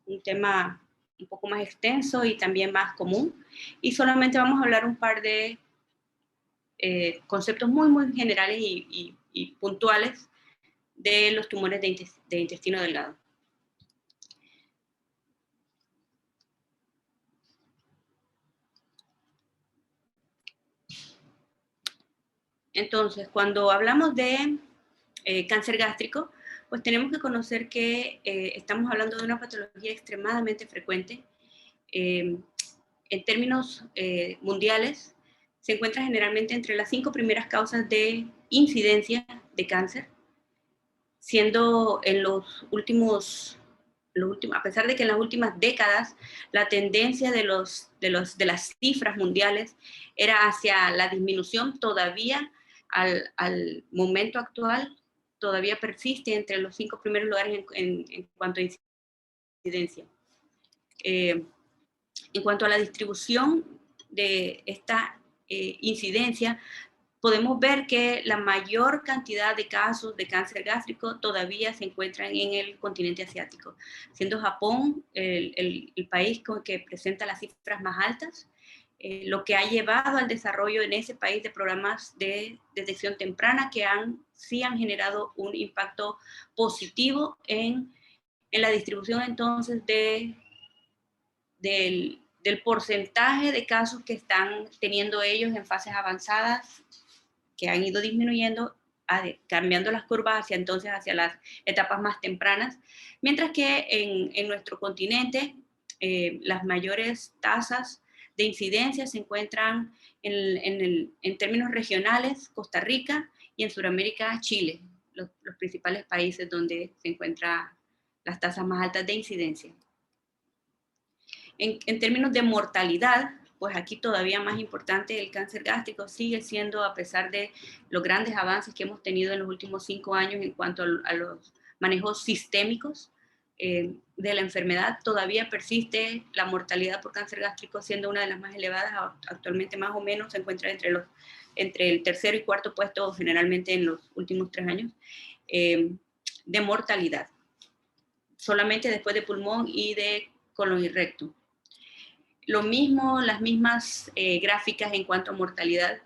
un tema un poco más extenso y también más común. Y solamente vamos a hablar un par de conceptos muy generales y puntuales de los tumores de intestino delgado. Entonces, cuando hablamos de cáncer gástrico, pues tenemos que conocer que estamos hablando de una patología extremadamente frecuente. En términos mundiales, se encuentra generalmente entre las 5 primeras causas de incidencia de cáncer, siendo en a pesar de que en las últimas décadas la tendencia de las cifras mundiales era hacia la disminución, todavía al momento actual todavía persiste entre los 5 primeros lugares en cuanto a incidencia. En cuanto a la distribución de esta incidencia, podemos ver que la mayor cantidad de casos de cáncer gástrico todavía se encuentran en el continente asiático, siendo Japón el país que presenta las cifras más altas, lo que ha llevado al desarrollo en ese país de programas de detección temprana que sí han generado un impacto positivo en la distribución entonces del porcentaje de casos que están teniendo ellos en fases avanzadas, que han ido disminuyendo, cambiando las curvas hacia las etapas más tempranas, mientras que en nuestro continente las mayores tasas de incidencia se encuentran en términos regionales, Costa Rica, y en Sudamérica, Chile, los principales países donde se encuentran las tasas más altas de incidencia. En términos de mortalidad, pues aquí todavía más importante, el cáncer gástrico sigue siendo, a pesar de los grandes avances que hemos tenido en los últimos 5 años en cuanto a los manejos sistémicos de la enfermedad, todavía persiste la mortalidad por cáncer gástrico siendo una de las más elevadas. Actualmente más o menos se encuentra entre el tercero y cuarto puesto generalmente en los últimos 3 años de mortalidad, solamente después de pulmón y de colon y recto. Lo mismo, las mismas gráficas en cuanto a mortalidad.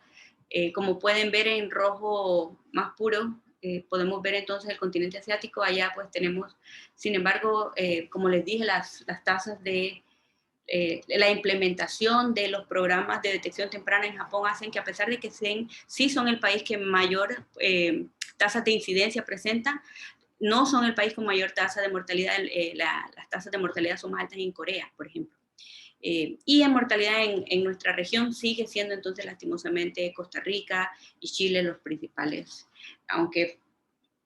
Como pueden ver en rojo más puro, podemos ver entonces el continente asiático. Allá pues tenemos, sin embargo, como les dije, las tasas de la implementación de los programas de detección temprana en Japón hacen que, a pesar de que sí son el país que mayor tasas de incidencia presenta, no son el país con mayor tasa de mortalidad. Las tasas de mortalidad son más altas en Corea, por ejemplo. Y en mortalidad en nuestra región sigue siendo entonces lastimosamente Costa Rica y Chile los principales, aunque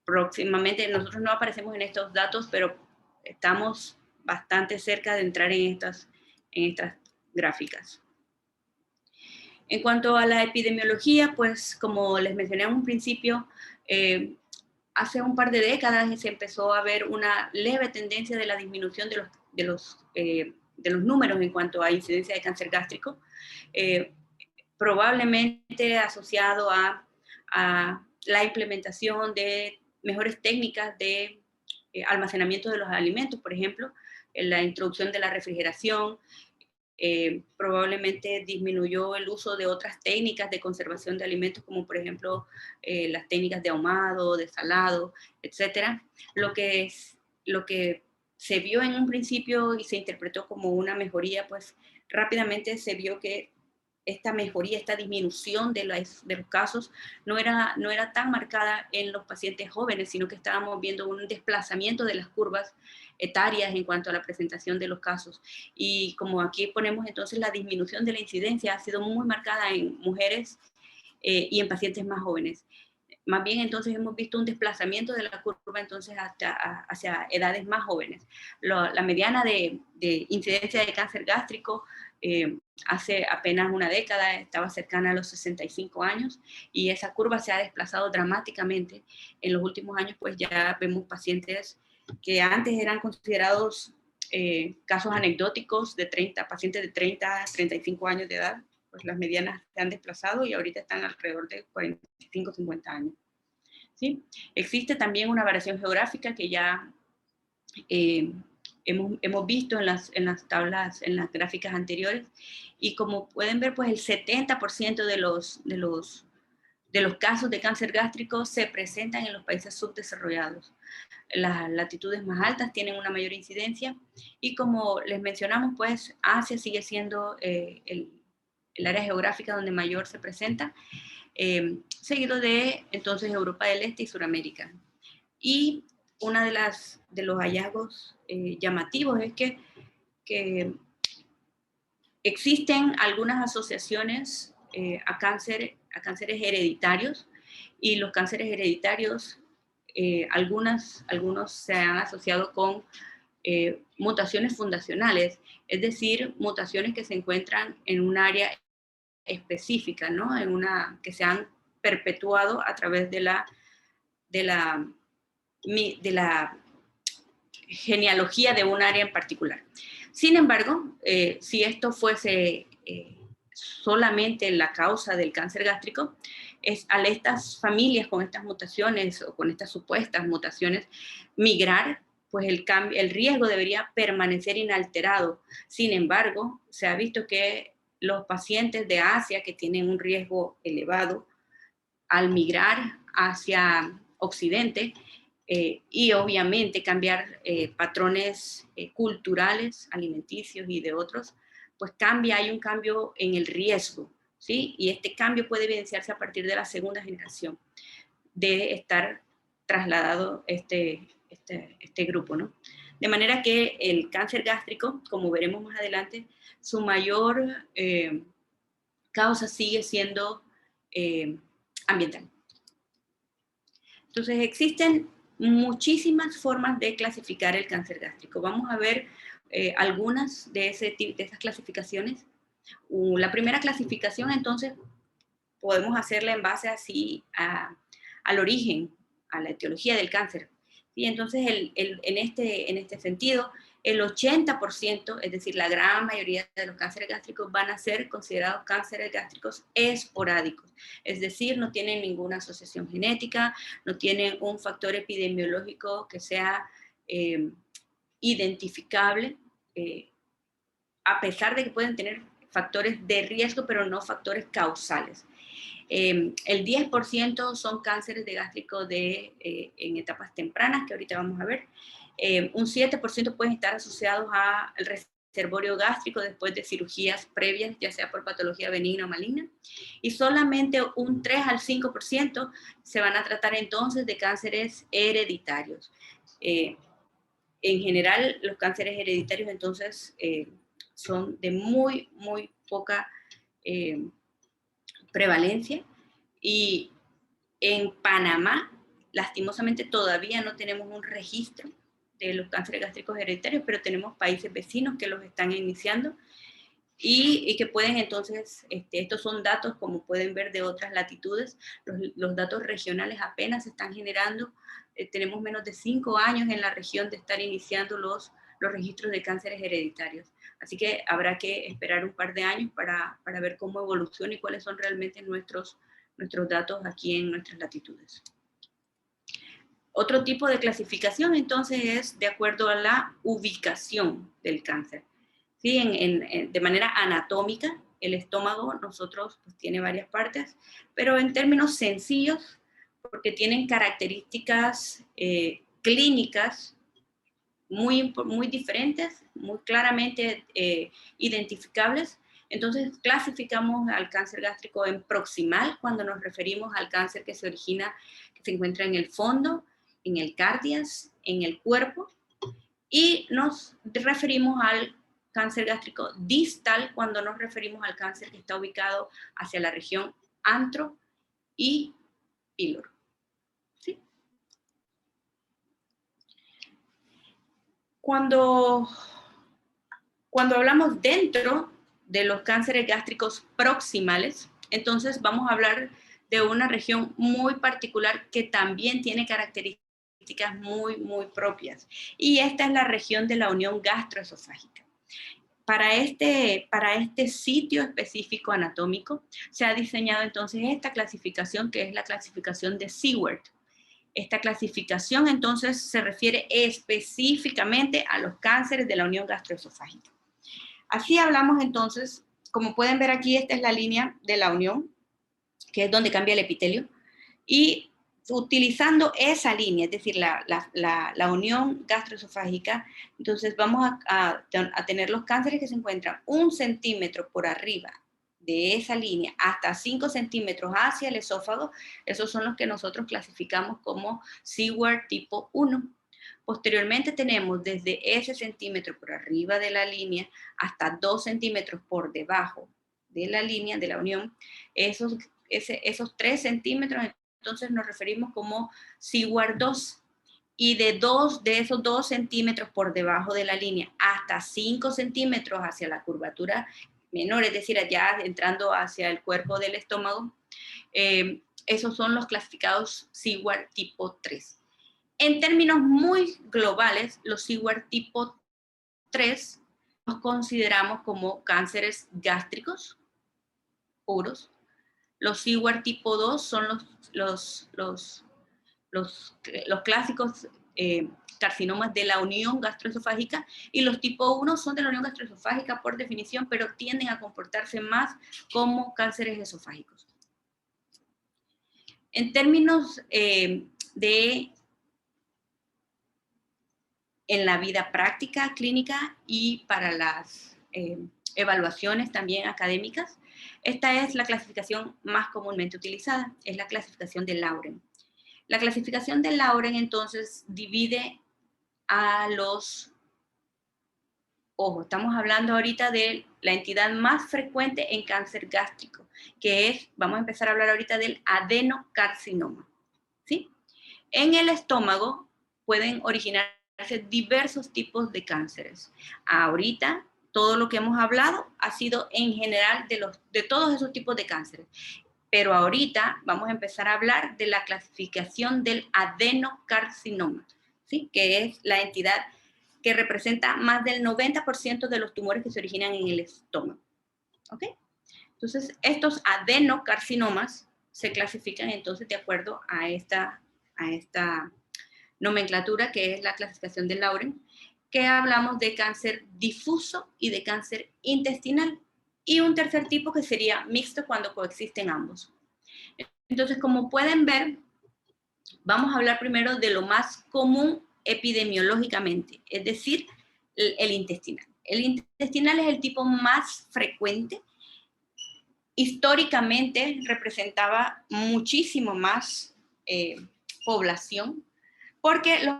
próximamente nosotros no aparecemos en estos datos, pero estamos bastante cerca de entrar en estas gráficas. En cuanto a la epidemiología, pues como les mencioné en un principio, hace un par de décadas se empezó a ver una leve tendencia de la disminución de los números en cuanto a incidencia de cáncer gástrico, probablemente asociado a la implementación de mejores técnicas de almacenamiento de los alimentos, por ejemplo, la introducción de la refrigeración. Probablemente disminuyó el uso de otras técnicas de conservación de alimentos, como por ejemplo las técnicas de ahumado, de salado, etcétera. Lo que se vio en un principio y se interpretó como una mejoría, pues rápidamente se vio que esta mejoría, esta disminución de los casos no era tan marcada en los pacientes jóvenes, sino que estábamos viendo un desplazamiento de las curvas etarias en cuanto a la presentación de los casos. Y como aquí ponemos entonces, la disminución de la incidencia ha sido muy marcada en mujeres y en pacientes más jóvenes. Más bien entonces hemos visto un desplazamiento de la curva entonces hacia edades más jóvenes. La mediana de incidencia de cáncer gástrico hace apenas una década estaba cercana a los 65 años, y esa curva se ha desplazado dramáticamente. En los últimos años pues ya vemos pacientes que antes eran considerados casos anecdóticos pacientes de 30 a 35 años de edad, pues las medianas se han desplazado y ahorita están alrededor de 45, 50 años. ¿Sí? Existe también una variación geográfica que ya hemos visto en las tablas, en las gráficas anteriores, y como pueden ver, pues el 70% de los casos de cáncer gástrico se presentan en los países subdesarrollados. Las latitudes más altas tienen una mayor incidencia, y como les mencionamos, pues Asia sigue siendo el área geográfica donde mayor se presenta, seguido de entonces Europa del Este y Sudamérica. Y una de los hallazgos llamativos es que existen algunas asociaciones a cánceres hereditarios, y los cánceres hereditarios, algunos se han asociado con mutaciones fundacionales, es decir, mutaciones que se encuentran en un área específica, ¿no? Que se han perpetuado a través de la genealogía de un área en particular. Sin embargo, si esto fuese solamente la causa del cáncer gástrico, a estas familias con estas mutaciones o con estas supuestas mutaciones migrar, pues el riesgo debería permanecer inalterado. Sin embargo, se ha visto que los pacientes de Asia que tienen un riesgo elevado, al migrar hacia Occidente, y obviamente cambiar patrones culturales, alimenticios y de otros, pues hay un cambio en el riesgo, ¿sí? Y este cambio puede evidenciarse a partir de la segunda generación de estar trasladado este grupo, ¿no? De manera que el cáncer gástrico, como veremos más adelante, su mayor causa sigue siendo ambiental. Entonces, existen muchísimas formas de clasificar el cáncer gástrico. Vamos a ver algunas de esas clasificaciones. La primera clasificación, entonces, podemos hacerla en base al origen, a la etiología del cáncer. Y entonces, en este sentido, el 80%, es decir, la gran mayoría de los cánceres gástricos van a ser considerados cánceres gástricos esporádicos, es decir, no tienen ninguna asociación genética, no tienen un factor epidemiológico que sea identificable, a pesar de que pueden tener factores de riesgo, pero no factores causales. El 10% son cánceres de gástrico en etapas tempranas, que ahorita vamos a ver. Un 7% pueden estar asociados al reservorio gástrico después de cirugías previas, ya sea por patología benigna o maligna. Y solamente un 3 al 5% se van a tratar entonces de cánceres hereditarios. En general, los cánceres hereditarios entonces son de muy, muy poca prevalencia, y en Panamá, lastimosamente, todavía no tenemos un registro de los cánceres gástricos hereditarios, pero tenemos países vecinos que los están iniciando y que pueden entonces, estos son datos, como pueden ver, de otras latitudes. Los datos regionales apenas se están generando. Tenemos menos de 5 años en la región de estar iniciando los registros de cánceres hereditarios. Así que habrá que esperar un par de años para ver cómo evoluciona y cuáles son realmente nuestros datos aquí en nuestras latitudes. Otro tipo de clasificación entonces es de acuerdo a la ubicación del cáncer. ¿Sí? De manera anatómica, el estómago nosotros pues, tiene varias partes, pero en términos sencillos, porque tienen características clínicas muy, muy diferentes, muy claramente identificables. Entonces clasificamos al cáncer gástrico en proximal, cuando nos referimos al cáncer que se encuentra en el fondo, en el cardias, en el cuerpo, y nos referimos al cáncer gástrico distal cuando nos referimos al cáncer que está ubicado hacia la región antro y píloro. ¿Sí? Cuando hablamos dentro de los cánceres gástricos proximales, entonces vamos a hablar de una región muy particular que también tiene características muy, muy propias. Y esta es la región de la unión gastroesofágica. Para este sitio específico anatómico se ha diseñado entonces esta clasificación, que es la clasificación de Siewert. Esta clasificación entonces se refiere específicamente a los cánceres de la unión gastroesofágica. Así hablamos entonces, como pueden ver aquí, esta es la línea de la unión, que es donde cambia el epitelio, y utilizando esa línea, es decir, la unión gastroesofágica, entonces vamos a tener los cánceres que se encuentran 1 centímetro por arriba de esa línea hasta 5 centímetros hacia el esófago. Esos son los que nosotros clasificamos como Seward tipo 1. Posteriormente tenemos desde ese centímetro por arriba de la línea hasta 2 centímetros por debajo de la línea de la unión. Esos 3 centímetros, entonces nos referimos como Seward 2. Y de esos 2 centímetros por debajo de la línea hasta 5 centímetros hacia la curvatura menor, es decir, allá entrando hacia el cuerpo del estómago, esos son los clasificados Seward tipo 3. En términos muy globales, los Seward tipo 3 los consideramos como cánceres gástricos puros. Los Seward tipo 2 son los clásicos carcinomas de la unión gastroesofágica, y los tipo 1 son de la unión gastroesofágica por definición, pero tienden a comportarse más como cánceres esofágicos. En términos en la vida práctica, clínica y para las evaluaciones también académicas, esta es la clasificación más comúnmente utilizada, es la clasificación de Lauren. La clasificación de Lauren entonces divide a los, ojo, estamos hablando ahorita de la entidad más frecuente en cáncer gástrico, que es, vamos a empezar a hablar ahorita del adenocarcinoma, ¿sí? En el estómago pueden originarse diversos tipos de cánceres. Ahorita, todo lo que hemos hablado ha sido en general de todos esos tipos de cánceres. Pero ahorita vamos a empezar a hablar de la clasificación del adenocarcinoma, ¿sí? Que es la entidad que representa más del 90% de los tumores que se originan en el estómago. ¿Ok? Entonces, estos adenocarcinomas se clasifican entonces de acuerdo a esta nomenclatura, que es la clasificación de Lauren, que hablamos de cáncer difuso y de cáncer intestinal, y un tercer tipo que sería mixto cuando coexisten ambos. Entonces, como pueden ver, vamos a hablar primero de lo más común epidemiológicamente, es decir, el intestinal. El intestinal es el tipo más frecuente. Históricamente representaba muchísimo más población, porque los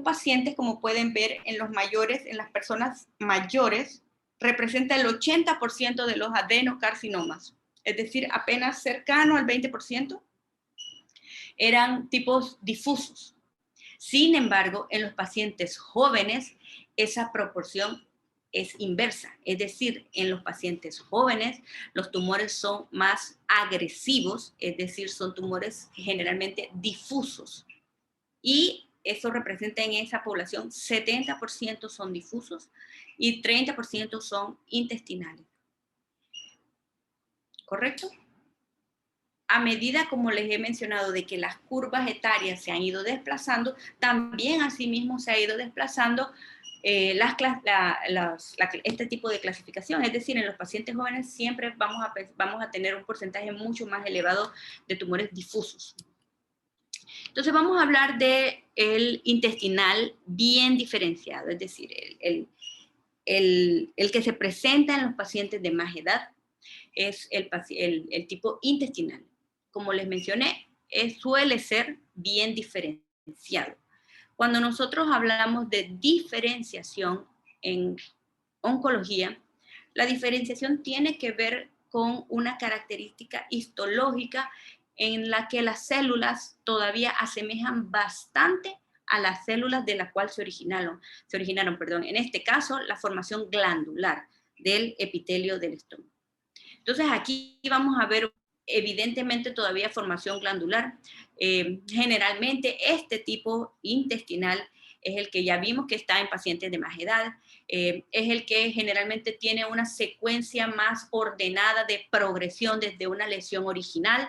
pacientes, como pueden ver, en los mayores, en las personas mayores, representa el 80% de los adenocarcinomas, es decir, apenas cercano al 20% eran tipos difusos. Sin embargo, en los pacientes jóvenes, esa proporción es inversa, es decir, en los pacientes jóvenes los tumores son más agresivos, es decir, son tumores generalmente difusos, y eso representa en esa población 70% son difusos y 30% son intestinales. ¿Correcto? A medida, como les he mencionado, de que las curvas etarias se han ido desplazando, también asimismo se ha ido desplazando este tipo de clasificación. Es decir, en los pacientes jóvenes siempre vamos a tener un porcentaje mucho más elevado de tumores difusos. Entonces vamos a hablar del intestinal bien diferenciado, es decir, el que se presenta en los pacientes de más edad es el tipo intestinal. Como les mencioné, suele ser bien diferenciado. Cuando nosotros hablamos de diferenciación en oncología, la diferenciación tiene que ver con una característica histológica en la que las células todavía asemejan bastante a las células de las cuales se originaron, en este caso, la formación glandular del epitelio del estómago. Entonces, aquí vamos a ver evidentemente todavía formación glandular. Generalmente este tipo intestinal es el que ya vimos que está en pacientes de más edad, es el que generalmente tiene una secuencia más ordenada de progresión desde una lesión original,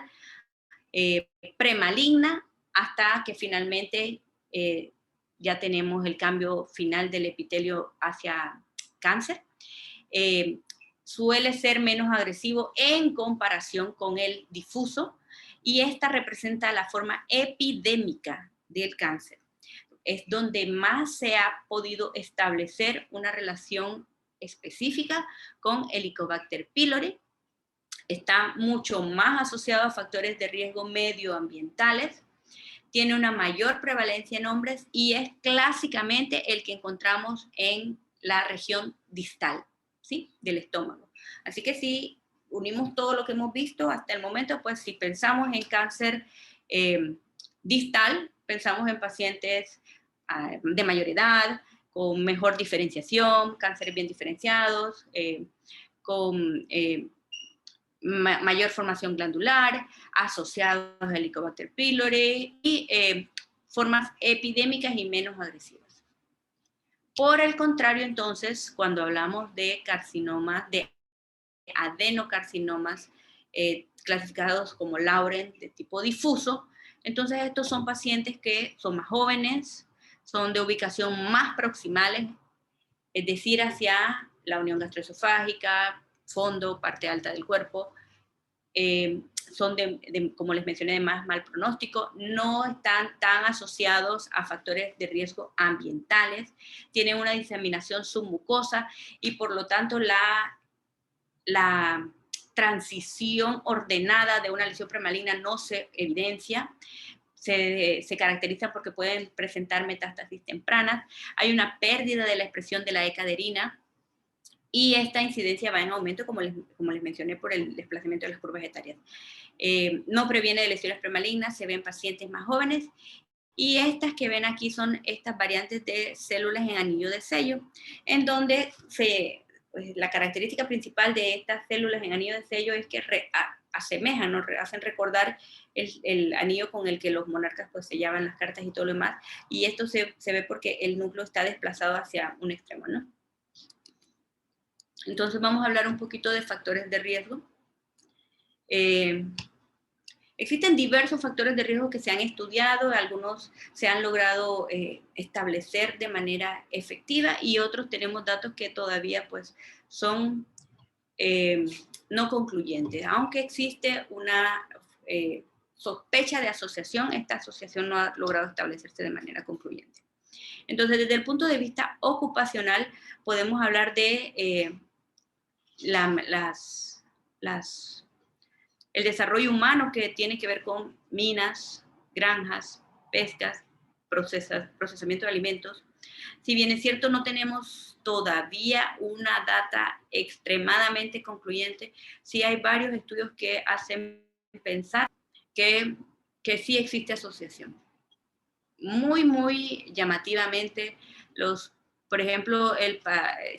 premaligna, hasta que finalmente ya tenemos el cambio final del epitelio hacia cáncer. Suele ser menos agresivo en comparación con el difuso, y esta representa la forma epidémica del cáncer. Es donde más se ha podido establecer una relación específica con Helicobacter pylori. Está mucho más asociado a factores de riesgo medioambientales, tiene una mayor prevalencia en hombres y es clásicamente el que encontramos en la región distal, ¿sí?, del estómago. Así que si unimos todo lo que hemos visto hasta el momento, pues si pensamos en cáncer distal, pensamos en pacientes de mayor edad, con mejor diferenciación, cánceres bien diferenciados, con mayor formación glandular, asociados a Helicobacter pylori y formas epidémicas y menos agresivas. Por el contrario, entonces, cuando hablamos de carcinomas, de adenocarcinomas clasificados como Lauren de tipo difuso, entonces estos son pacientes que son más jóvenes, son de ubicación más proximales, es decir, hacia la unión gastroesofágica, fondo, parte alta del cuerpo. Son como les mencioné, de más mal pronóstico, no están tan asociados a factores de riesgo ambientales, tienen una diseminación submucosa y por lo tanto la transición ordenada de una lesión premaligna no se evidencia. Se caracterizan porque pueden presentar metástasis tempranas, hay una pérdida de la expresión de la E-caderina, y esta incidencia va en aumento, como les mencioné, por el desplazamiento de las curvas etarias. No previene de lesiones premalignas, se ven en pacientes más jóvenes, y estas que ven aquí son estas variantes de células en anillo de sello, en donde pues, la característica principal de estas células en anillo de sello es que asemejan, ¿no?, hacen recordar el anillo con el que los monarcas pues sellaban las cartas y todo lo demás, y esto se ve porque el núcleo está desplazado hacia un extremo, ¿no? Entonces vamos a hablar un poquito de factores de riesgo. Existen diversos factores de riesgo que se han estudiado, algunos se han logrado establecer de manera efectiva y otros tenemos datos que todavía pues son no concluyentes. Aunque existe una sospecha de asociación, esta asociación no ha logrado establecerse de manera concluyente. Entonces, desde el punto de vista ocupacional, podemos hablar de el desarrollo humano que tiene que ver con minas, granjas, pescas, procesamiento de alimentos. Si bien es cierto, no tenemos todavía una data extremadamente concluyente, sí hay varios estudios que hacen pensar que sí existe asociación. Muy, muy llamativamente, por ejemplo,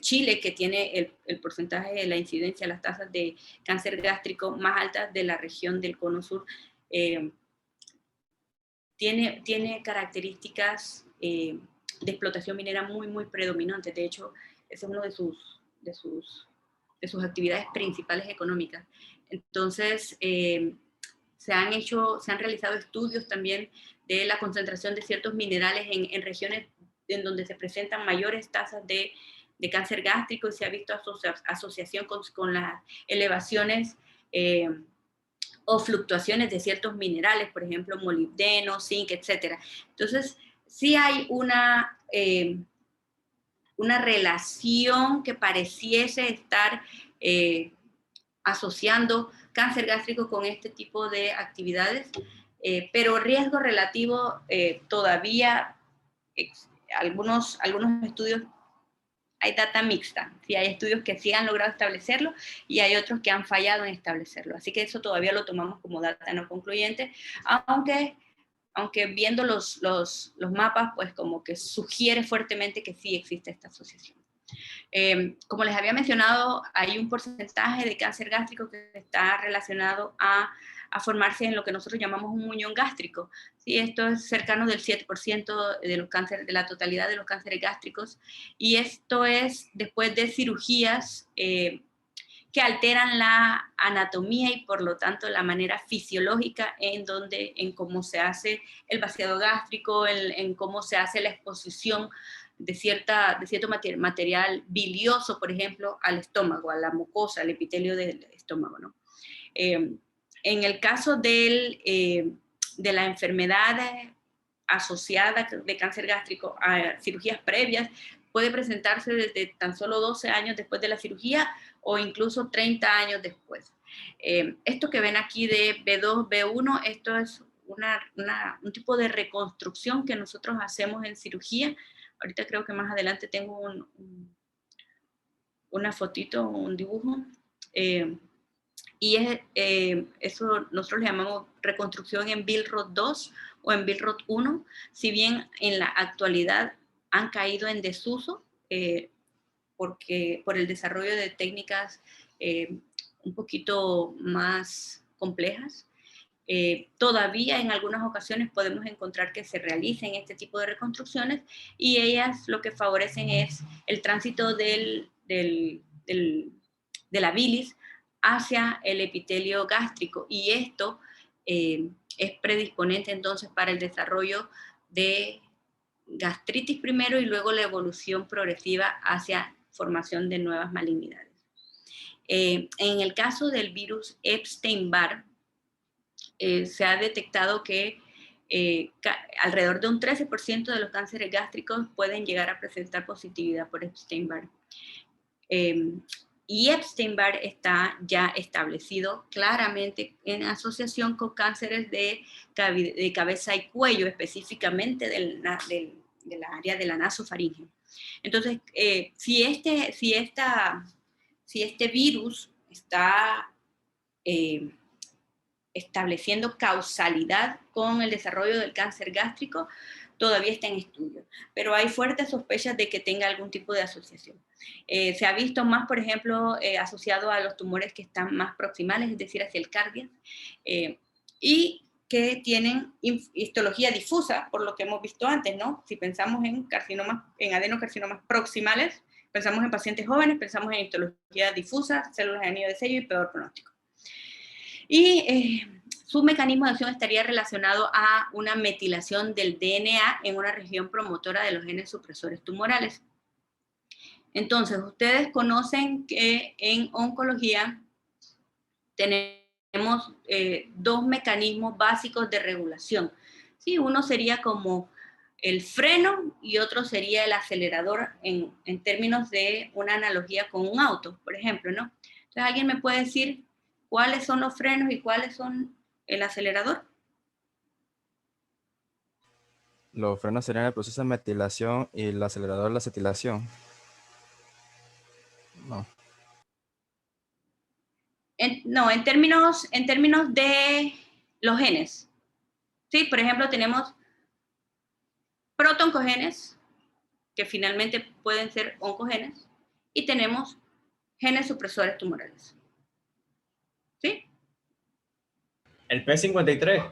Chile, que tiene el porcentaje de la incidencia, las tasas de cáncer gástrico más altas de la región del Cono Sur, tiene características de explotación minera muy, muy predominantes. De hecho, esa es una de sus actividades principales económicas. Entonces, se han realizado estudios también de la concentración de ciertos minerales en regiones en donde se presentan mayores tasas de cáncer gástrico, y se ha visto asociación con las elevaciones o fluctuaciones de ciertos minerales, por ejemplo, molibdeno, zinc, etc. Entonces, sí hay una relación que pareciese estar asociando cáncer gástrico con este tipo de actividades, pero riesgo relativo todavía, algunos estudios, hay data mixta, ¿sí? Hay estudios que sí han logrado establecerlo y hay otros que han fallado en establecerlo, así que eso todavía lo tomamos como data no concluyente, aunque viendo los mapas, pues como que sugiere fuertemente que sí existe esta asociación. Como les había mencionado, hay un porcentaje de cáncer gástrico que está relacionado a formarse en lo que nosotros llamamos un muñón gástrico. ¿Sí? Esto es cercano del 7% de los cánceres, de la totalidad de los cánceres gástricos, y esto es después de cirugías que alteran la anatomía y por lo tanto la manera fisiológica en cómo se hace el vaciado gástrico, en cómo se hace la exposición de cierto material bilioso, por ejemplo, al estómago, a la mucosa, al epitelio del estómago, ¿no? En el caso de la enfermedad asociada de cáncer gástrico a cirugías previas, puede presentarse desde tan solo 12 años después de la cirugía o incluso 30 años después. Esto que ven aquí de B2, B1, esto es un tipo de reconstrucción que nosotros hacemos en cirugía. Ahorita creo que más adelante tengo una fotito, un dibujo. Y eso nosotros le llamamos reconstrucción en Billroth 2 o en Billroth 1, si bien en la actualidad han caído en desuso por el desarrollo de técnicas un poquito más complejas. Todavía en algunas ocasiones podemos encontrar que se realicen este tipo de reconstrucciones y ellas lo que favorecen es el tránsito de la bilis hacia el epitelio gástrico y esto es predisponente entonces para el desarrollo de gastritis primero y luego la evolución progresiva hacia formación de nuevas malignidades. En el caso del virus Epstein-Barr, se ha detectado que alrededor de un 13% de los cánceres gástricos pueden llegar a presentar positividad por Epstein-Barr. Y Epstein-Barr está ya establecido claramente en asociación con cánceres de cabeza y cuello, específicamente del área de la nasofaringe. Entonces, si este virus está estableciendo causalidad con el desarrollo del cáncer gástrico, todavía está en estudio, pero hay fuertes sospechas de que tenga algún tipo de asociación. Se ha visto más, por ejemplo, asociado a los tumores que están más proximales, es decir, hacia el cardio, y que tienen histología difusa, por lo que hemos visto antes, ¿no? Si pensamos en adenocarcinomas proximales, pensamos en pacientes jóvenes, pensamos en histología difusa, células de anillo de sello y peor pronóstico. Y su mecanismo de acción estaría relacionado a una metilación del DNA en una región promotora de los genes supresores tumorales. Entonces, ustedes conocen que en oncología tenemos dos mecanismos básicos de regulación. ¿Sí? Uno sería como el freno y otro sería el acelerador en términos de una analogía con un auto, por ejemplo, ¿no? Entonces, ¿alguien me puede decir cuáles son los frenos y cuáles son el acelerador? Los frenos serían el proceso de metilación y el acelerador la acetilación. No. No, en términos de los genes. ¿Sí? Por ejemplo, tenemos protoncogenes, que finalmente pueden ser oncogenes, y tenemos genes supresores tumorales. ¿Sí? El P53.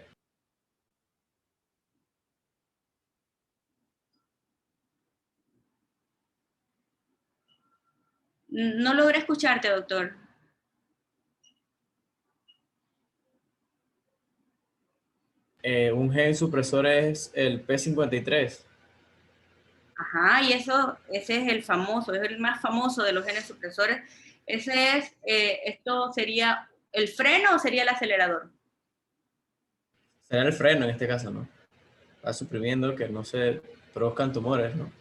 No logré escucharte, doctor. Un gen supresor es el P53. Ajá, y ese es el famoso, es el más famoso de los genes supresores. Esto sería el freno o sería el acelerador. Será el freno en este caso, ¿no? Va suprimiendo que no se produzcan tumores, ¿no?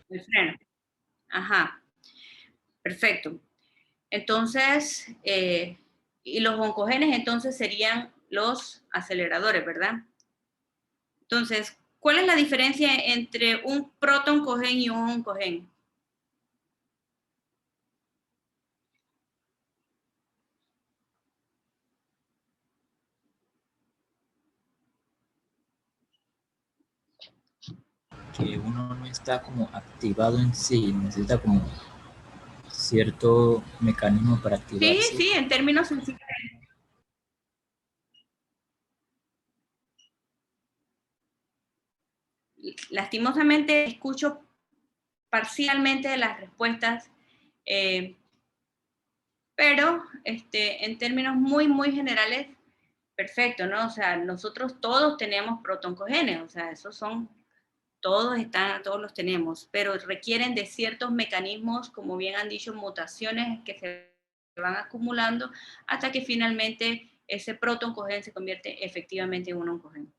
El freno. Ajá, perfecto. Entonces, y los oncogenes entonces serían los aceleradores, ¿verdad? Entonces, ¿cuál es la diferencia entre un protoncogen y un oncogen? Que uno no está como activado en sí, necesita como cierto mecanismo para activarse. Sí, en términos sencillos. Lastimosamente escucho parcialmente las respuestas, pero en términos muy, muy generales, perfecto, ¿no? O sea, nosotros todos tenemos protoncogenes, o sea, esos son, todos los tenemos, pero requieren de ciertos mecanismos, como bien han dicho, mutaciones que se van acumulando hasta que finalmente ese protoncogen se convierte efectivamente en un oncogen.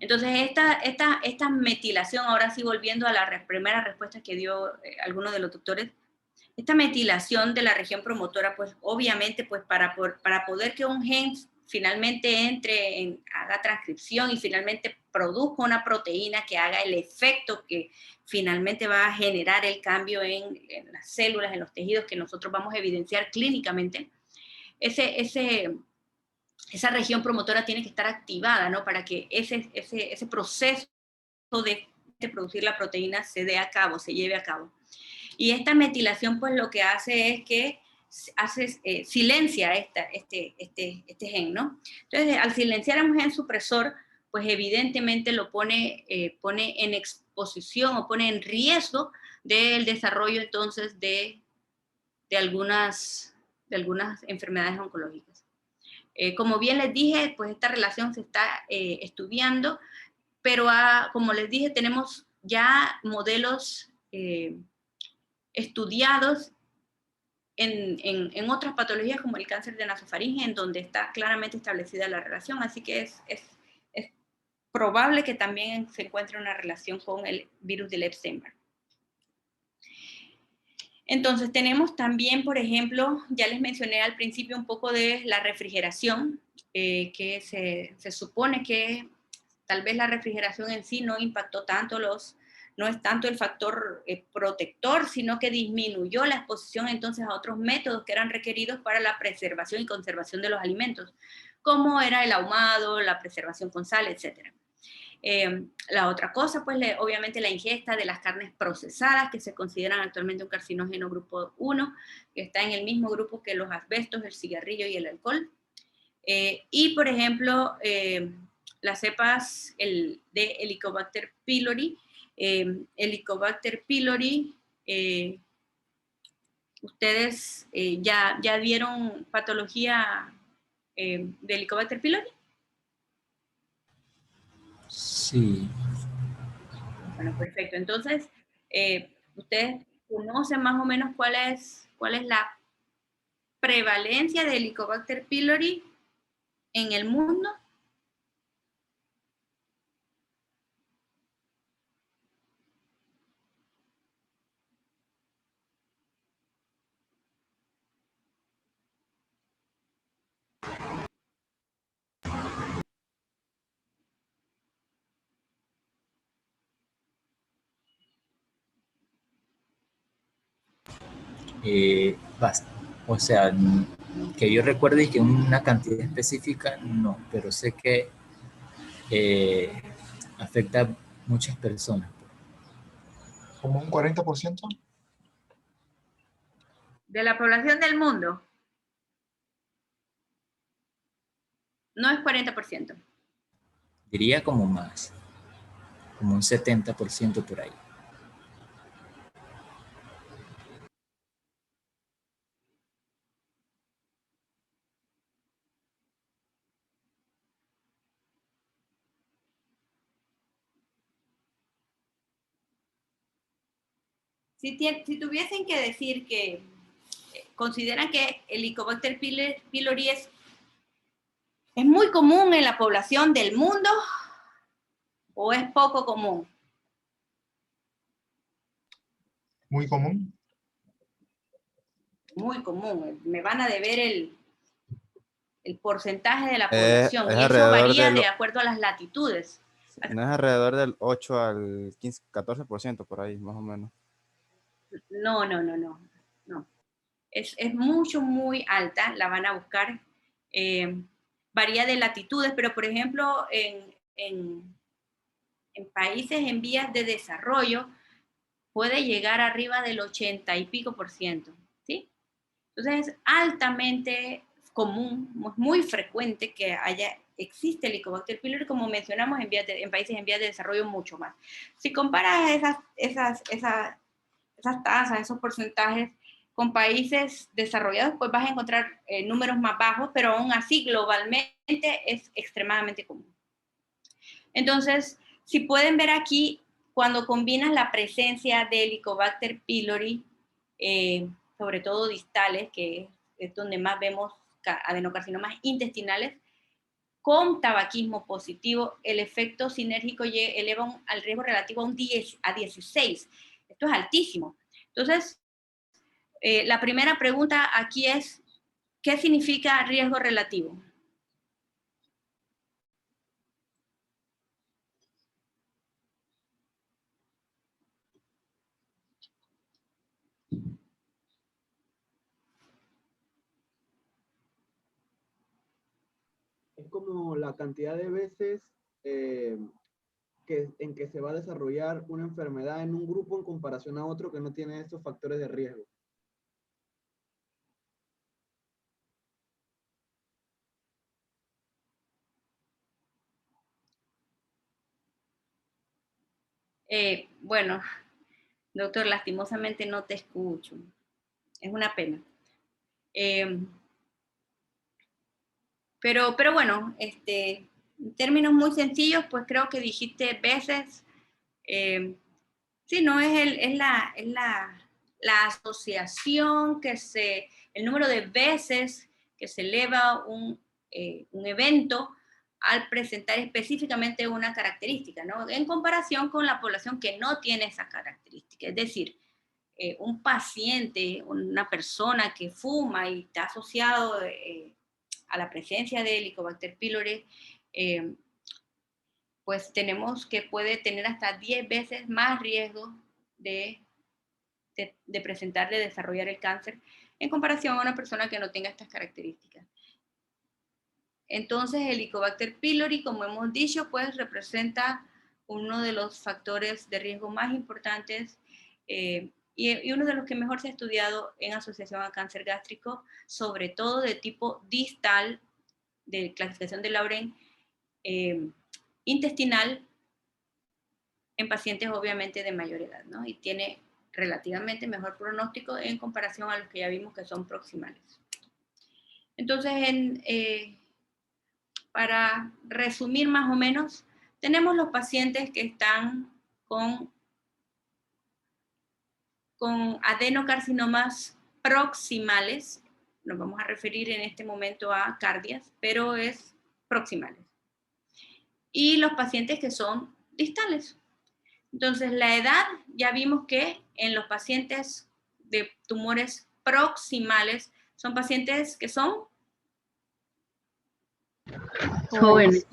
Entonces, esta metilación, ahora sí volviendo a la primera respuesta que dio alguno de los doctores, esta metilación de la región promotora, pues obviamente, pues para poder que un gen finalmente haga transcripción y finalmente produzca una proteína que haga el efecto que finalmente va a generar el cambio en las células, en los tejidos que nosotros vamos a evidenciar clínicamente, esa región promotora tiene que estar activada, ¿no? Para que ese proceso de producir la proteína se lleve a cabo. Y esta metilación, pues lo que hace es que silencia este gen, ¿no? Entonces, al silenciar a un gen supresor, pues evidentemente lo pone en exposición o pone en riesgo del desarrollo entonces de algunas enfermedades oncológicas. Como bien les dije, pues esta relación se está estudiando, pero como les dije, tenemos ya modelos estudiados en otras patologías como el cáncer de nasofaringe, en donde está claramente establecida la relación, así que es probable que también se encuentre una relación con el virus del Epstein-Barr. Entonces tenemos también, por ejemplo, ya les mencioné al principio un poco de la refrigeración, que se supone que tal vez la refrigeración en sí no impactó tanto no es tanto el factor protector, sino que disminuyó la exposición entonces a otros métodos que eran requeridos para la preservación y conservación de los alimentos, como era el ahumado, la preservación con sal, etc. La otra cosa, pues obviamente la ingesta de las carnes procesadas, que se consideran actualmente un carcinógeno grupo 1, que está en el mismo grupo que los asbestos, el cigarrillo y el alcohol. Y, por ejemplo, las cepas de Helicobacter pylori. Helicobacter pylori, ¿ustedes ya vieron patología de Helicobacter pylori? Sí. Bueno, perfecto. Entonces, ¿ustedes conocen más o menos cuál es la prevalencia de Helicobacter pylori en el mundo? Basta. O sea, que yo recuerde que una cantidad específica, no, pero sé que afecta a muchas personas. Como un 40%. De la población del mundo, no es 40%. Diría como más, como un 70% por ahí. Si tuviesen que decir que consideran que el Helicobacter pylori es muy común en la población del mundo o es poco común. Muy común. Muy común. Me van a deber el porcentaje de la Es población y eso alrededor varía del, de acuerdo a las latitudes. no es alrededor del 8 al 15, 14% por ahí, más o menos. No. Es mucho, muy alta, la van a buscar. Varía de latitudes, pero por ejemplo, en países en vías de desarrollo puede llegar arriba del 80 y pico %, ¿sí? Entonces es altamente común, muy frecuente que existe el Helicobacter pylori, como mencionamos, en países en vías de desarrollo mucho más. Si comparas esas tasas, esos porcentajes con países desarrollados, pues vas a encontrar números más bajos, pero aún así globalmente es extremadamente común. Entonces, si pueden ver aquí, cuando combinas la presencia de Helicobacter pylori, sobre todo distales, que es donde más vemos adenocarcinomas intestinales, con tabaquismo positivo, el efecto sinérgico eleva al riesgo relativo a 16. Esto es altísimo. Entonces, la primera pregunta aquí es, ¿qué significa riesgo relativo? Es como la cantidad de veces en que se va a desarrollar una enfermedad en un grupo en comparación a otro que no tiene estos factores de riesgo. Bueno, doctor, lastimosamente no te escucho. Es una pena. Pero bueno, en términos muy sencillos, pues creo que dijiste veces. Sí, no es la asociación el número de veces que se eleva un evento al presentar específicamente una característica, ¿no? En comparación con la población que no tiene esa característica. Es decir, un paciente, una persona que fuma y está asociado a la presencia de Helicobacter pylori, pues tenemos que puede tener hasta 10 veces más riesgo de presentar, de desarrollar el cáncer en comparación a una persona que no tenga estas características. Entonces, el Helicobacter pylori, como hemos dicho, pues representa uno de los factores de riesgo más importantes y uno de los que mejor se ha estudiado en asociación a cáncer gástrico, sobre todo de tipo distal, de clasificación de Lauren, intestinal, en pacientes obviamente de mayor edad, ¿no? Y tiene relativamente mejor pronóstico en comparación a los que ya vimos que son proximales. Entonces, para resumir más o menos, tenemos los pacientes que están con adenocarcinomas proximales, nos vamos a referir en este momento a cardias, pero es proximales. Y los pacientes que son distales. Entonces, la edad, ya vimos que en los pacientes de tumores proximales son pacientes que son Jóvenes.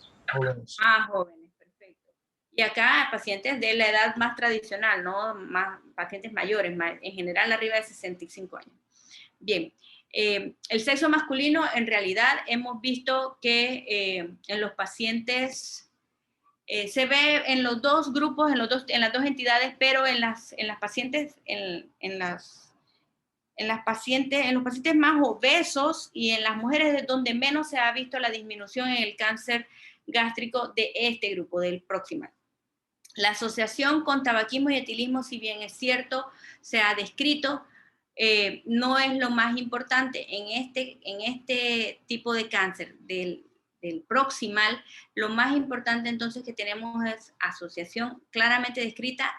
más jóvenes, perfecto. Y acá pacientes de la edad más tradicional, ¿no? Más pacientes mayores, en general arriba de 65 años. Bien, el sexo masculino, en realidad hemos visto que en los pacientes se ve en los dos grupos, en las dos entidades, pero en los pacientes más obesos y en las mujeres es donde menos se ha visto la disminución en el cáncer gástrico de este grupo, del proximal. La asociación con tabaquismo y etilismo, si bien es cierto, se ha descrito, no es lo más importante en este tipo de cáncer del proximal. Lo más importante entonces que tenemos es asociación claramente descrita,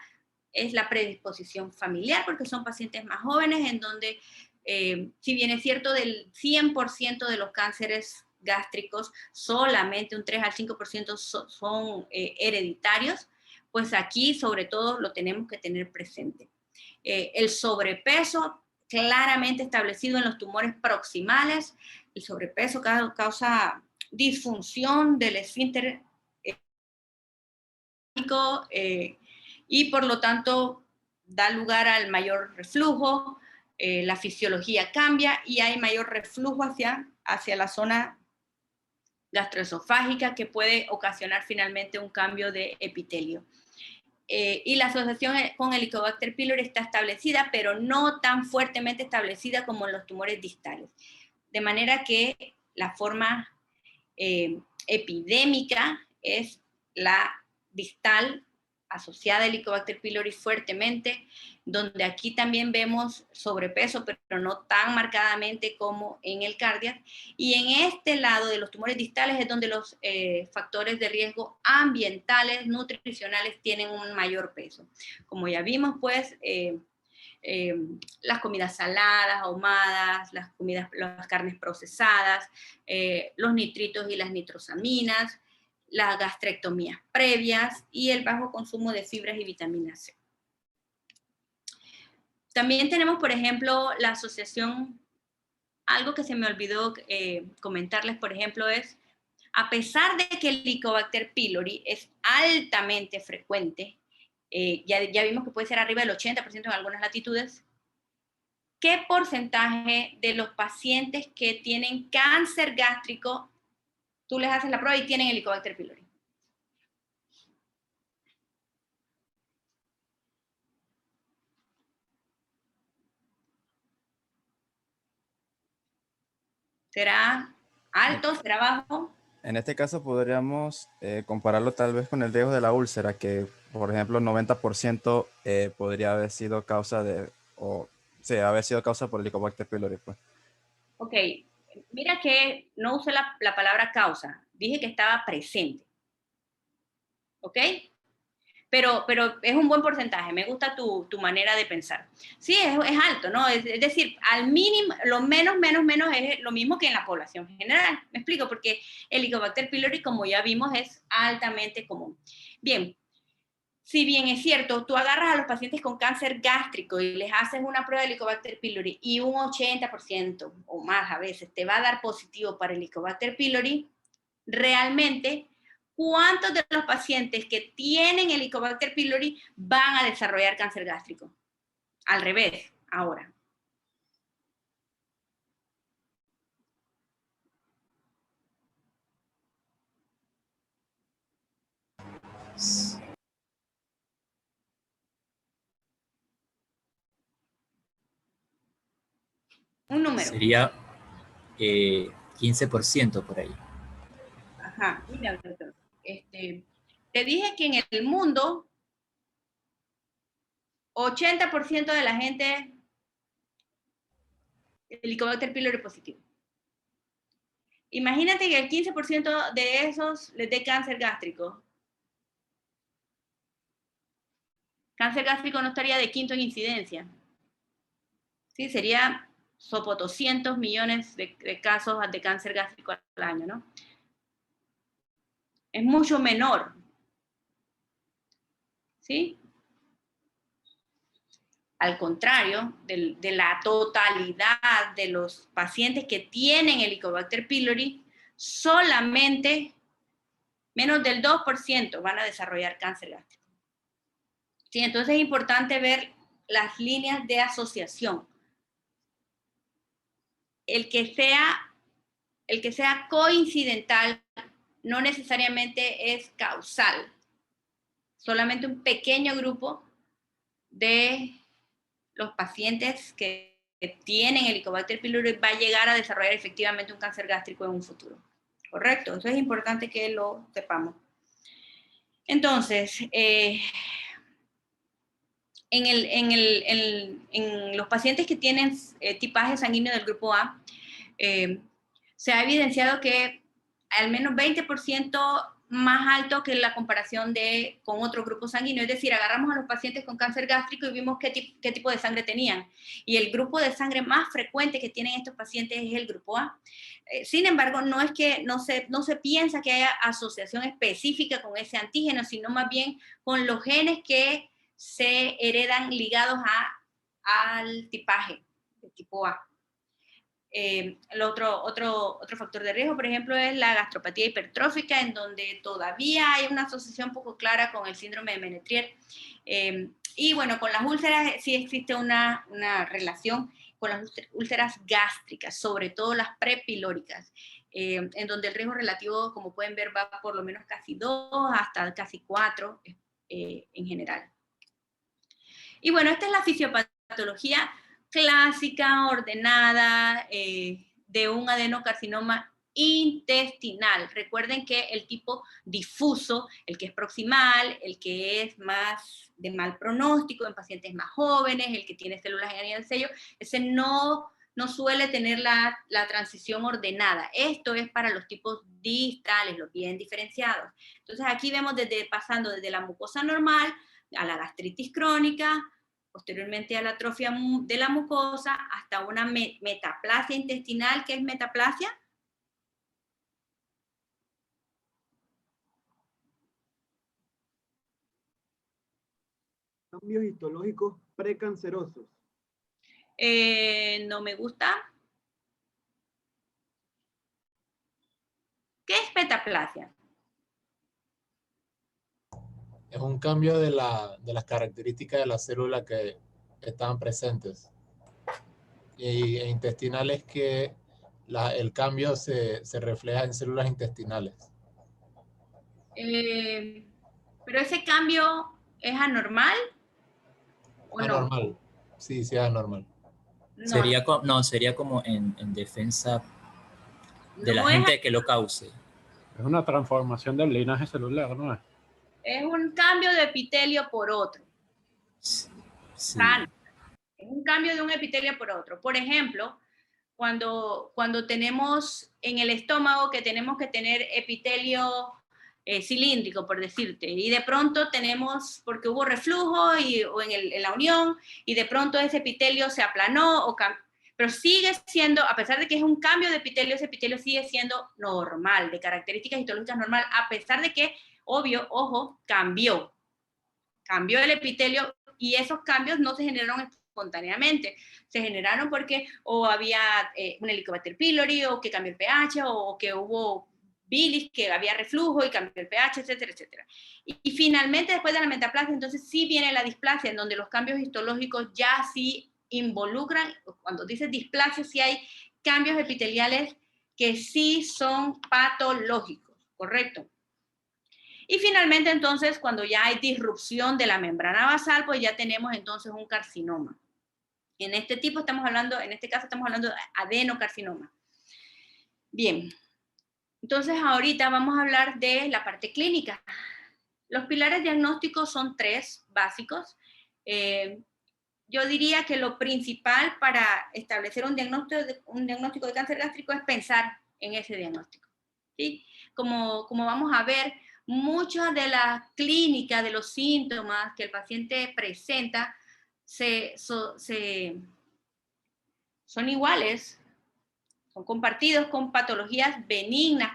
es la predisposición familiar, porque son pacientes más jóvenes en donde, si bien es cierto, del 100% de los cánceres gástricos, solamente un 3 al 5% son hereditarios, pues aquí sobre todo lo tenemos que tener presente. El sobrepeso claramente establecido en los tumores proximales, el sobrepeso causa disfunción del esfínter y por lo tanto da lugar al mayor reflujo, la fisiología cambia y hay mayor reflujo hacia la zona gastroesofágica que puede ocasionar finalmente un cambio de epitelio. Y la asociación con Helicobacter pylori está establecida, pero no tan fuertemente establecida como en los tumores distales. De manera que la forma epidémica es la distal, asociada a Helicobacter pylori fuertemente. donde aquí también vemos sobrepeso, pero no tan marcadamente como en el cardiac. Y en este lado de los tumores distales es donde los factores de riesgo ambientales, nutricionales, tienen un mayor peso. Como ya vimos, pues, las comidas saladas, ahumadas, las carnes procesadas, los nitritos y las nitrosaminas, las gastrectomías previas y el bajo consumo de fibras y vitamina C. También tenemos, por ejemplo, la asociación, algo que se me olvidó comentarles, por ejemplo, es, a pesar de que el Helicobacter pylori es altamente frecuente, ya vimos que puede ser arriba del 80% en algunas latitudes, ¿qué porcentaje de los pacientes que tienen cáncer gástrico, tú les haces la prueba y tienen Helicobacter pylori? ¿Será alto? ¿Será bajo? En este caso podríamos compararlo tal vez con el riesgo de la úlcera, que por ejemplo 90% podría haber sido causa de, o sea, haber sido causa por el Helicobacter pylori, pues. Ok, mira que no usé la palabra causa, dije que estaba presente. ¿Ok? Pero es un buen porcentaje, me gusta tu manera de pensar. Sí, es alto, ¿no? Es decir, al mínimo, lo menos es lo mismo que en la población general. Me explico, porque el Helicobacter pylori, como ya vimos, es altamente común. Bien, si bien es cierto, tú agarras a los pacientes con cáncer gástrico y les haces una prueba de Helicobacter pylori y un 80% o más a veces te va a dar positivo para el Helicobacter pylori, realmente, ¿cuántos de los pacientes que tienen Helicobacter pylori van a desarrollar cáncer gástrico? Al revés, ahora. Un número. Sería 15% por ahí. Ajá, mira, doctor. Te dije que en el mundo 80% de la gente Helicobacter pylori positivo. Imagínate que el 15% de esos les dé cáncer gástrico. Cáncer gástrico no estaría de quinto en incidencia. Sí, sería sopo 200 millones de casos de cáncer gástrico al año, ¿no? Es mucho menor. ¿Sí? Al contrario, de la totalidad de los pacientes que tienen Helicobacter pylori, solamente menos del 2% van a desarrollar cáncer gástrico. ¿Sí? Entonces es importante ver las líneas de asociación. El que sea coincidental no necesariamente es causal. Solamente un pequeño grupo de los pacientes que tienen Helicobacter pylori va a llegar a desarrollar efectivamente un cáncer gástrico en un futuro. ¿Correcto? Eso es importante que lo sepamos. Entonces, en los pacientes que tienen tipaje sanguíneo del grupo A, se ha evidenciado que al menos 20% más alto que la comparación con otro grupo sanguíneo. Es decir, agarramos a los pacientes con cáncer gástrico y vimos qué tipo de sangre tenían. Y el grupo de sangre más frecuente que tienen estos pacientes es el grupo A. Sin embargo, no es que no se piensa que haya asociación específica con ese antígeno, sino más bien con los genes que se heredan ligados al tipaje de tipo A. El otro factor de riesgo, por ejemplo, es la gastropatía hipertrófica, en donde todavía hay una asociación poco clara con el síndrome de Menetrier. Y bueno, con las úlceras sí existe una relación con las úlceras gástricas, sobre todo las prepilóricas, en donde el riesgo relativo, como pueden ver, va por lo menos casi 2 hasta casi 4 en general. Y bueno, esta es la fisiopatología clásica, ordenada, de un adenocarcinoma intestinal. Recuerden que el tipo difuso, el que es proximal, el que es más de mal pronóstico en pacientes más jóvenes, el que tiene células en el sello, ese no suele tener la transición ordenada. Esto es para los tipos distales, los bien diferenciados. Entonces aquí vemos pasando desde la mucosa normal a la gastritis crónica, posteriormente a la atrofia de la mucosa, hasta una metaplasia intestinal. ¿Qué es metaplasia? Cambios histológicos precancerosos. No me gusta. ¿Qué es metaplasia? Es un cambio de las características de las células que estaban presentes. E intestinal es que el cambio se refleja en células intestinales. ¿Pero ese cambio es anormal o no? Anormal. Sí, sí es anormal. No. Sería como en defensa de la No gente que lo cause. Es una transformación del linaje celular, ¿no es? Es un cambio de epitelio por otro. Sí. Es un cambio de un epitelio por otro. Por ejemplo, cuando tenemos en el estómago que tenemos que tener epitelio cilíndrico, por decirte, y de pronto tenemos, porque hubo reflujo o en la unión, y de pronto ese epitelio se aplanó, pero sigue siendo, a pesar de que es un cambio de epitelio, ese epitelio sigue siendo normal, de características histológicas normal, a pesar de que, obvio, ojo, cambió el epitelio, y esos cambios no se generaron espontáneamente, se generaron porque o había un Helicobacter pylori, o que cambió el pH, o que hubo bilis, que había reflujo y cambió el pH, etcétera, etcétera. Y finalmente, después de la metaplasia, entonces sí viene la displasia, en donde los cambios histológicos ya sí involucran, cuando dices displasia, sí hay cambios epiteliales que sí son patológicos, ¿correcto? Y finalmente, entonces, cuando ya hay disrupción de la membrana basal, pues ya tenemos entonces un carcinoma. En este caso estamos hablando de adenocarcinoma. Bien, entonces ahorita vamos a hablar de la parte clínica. Los pilares diagnósticos son 3 básicos. Yo diría que lo principal para establecer un diagnóstico de cáncer gástrico es pensar en ese diagnóstico, ¿sí? Como vamos a ver, muchas de la clínica de los síntomas que el paciente presenta son iguales, son compartidos con patologías benignas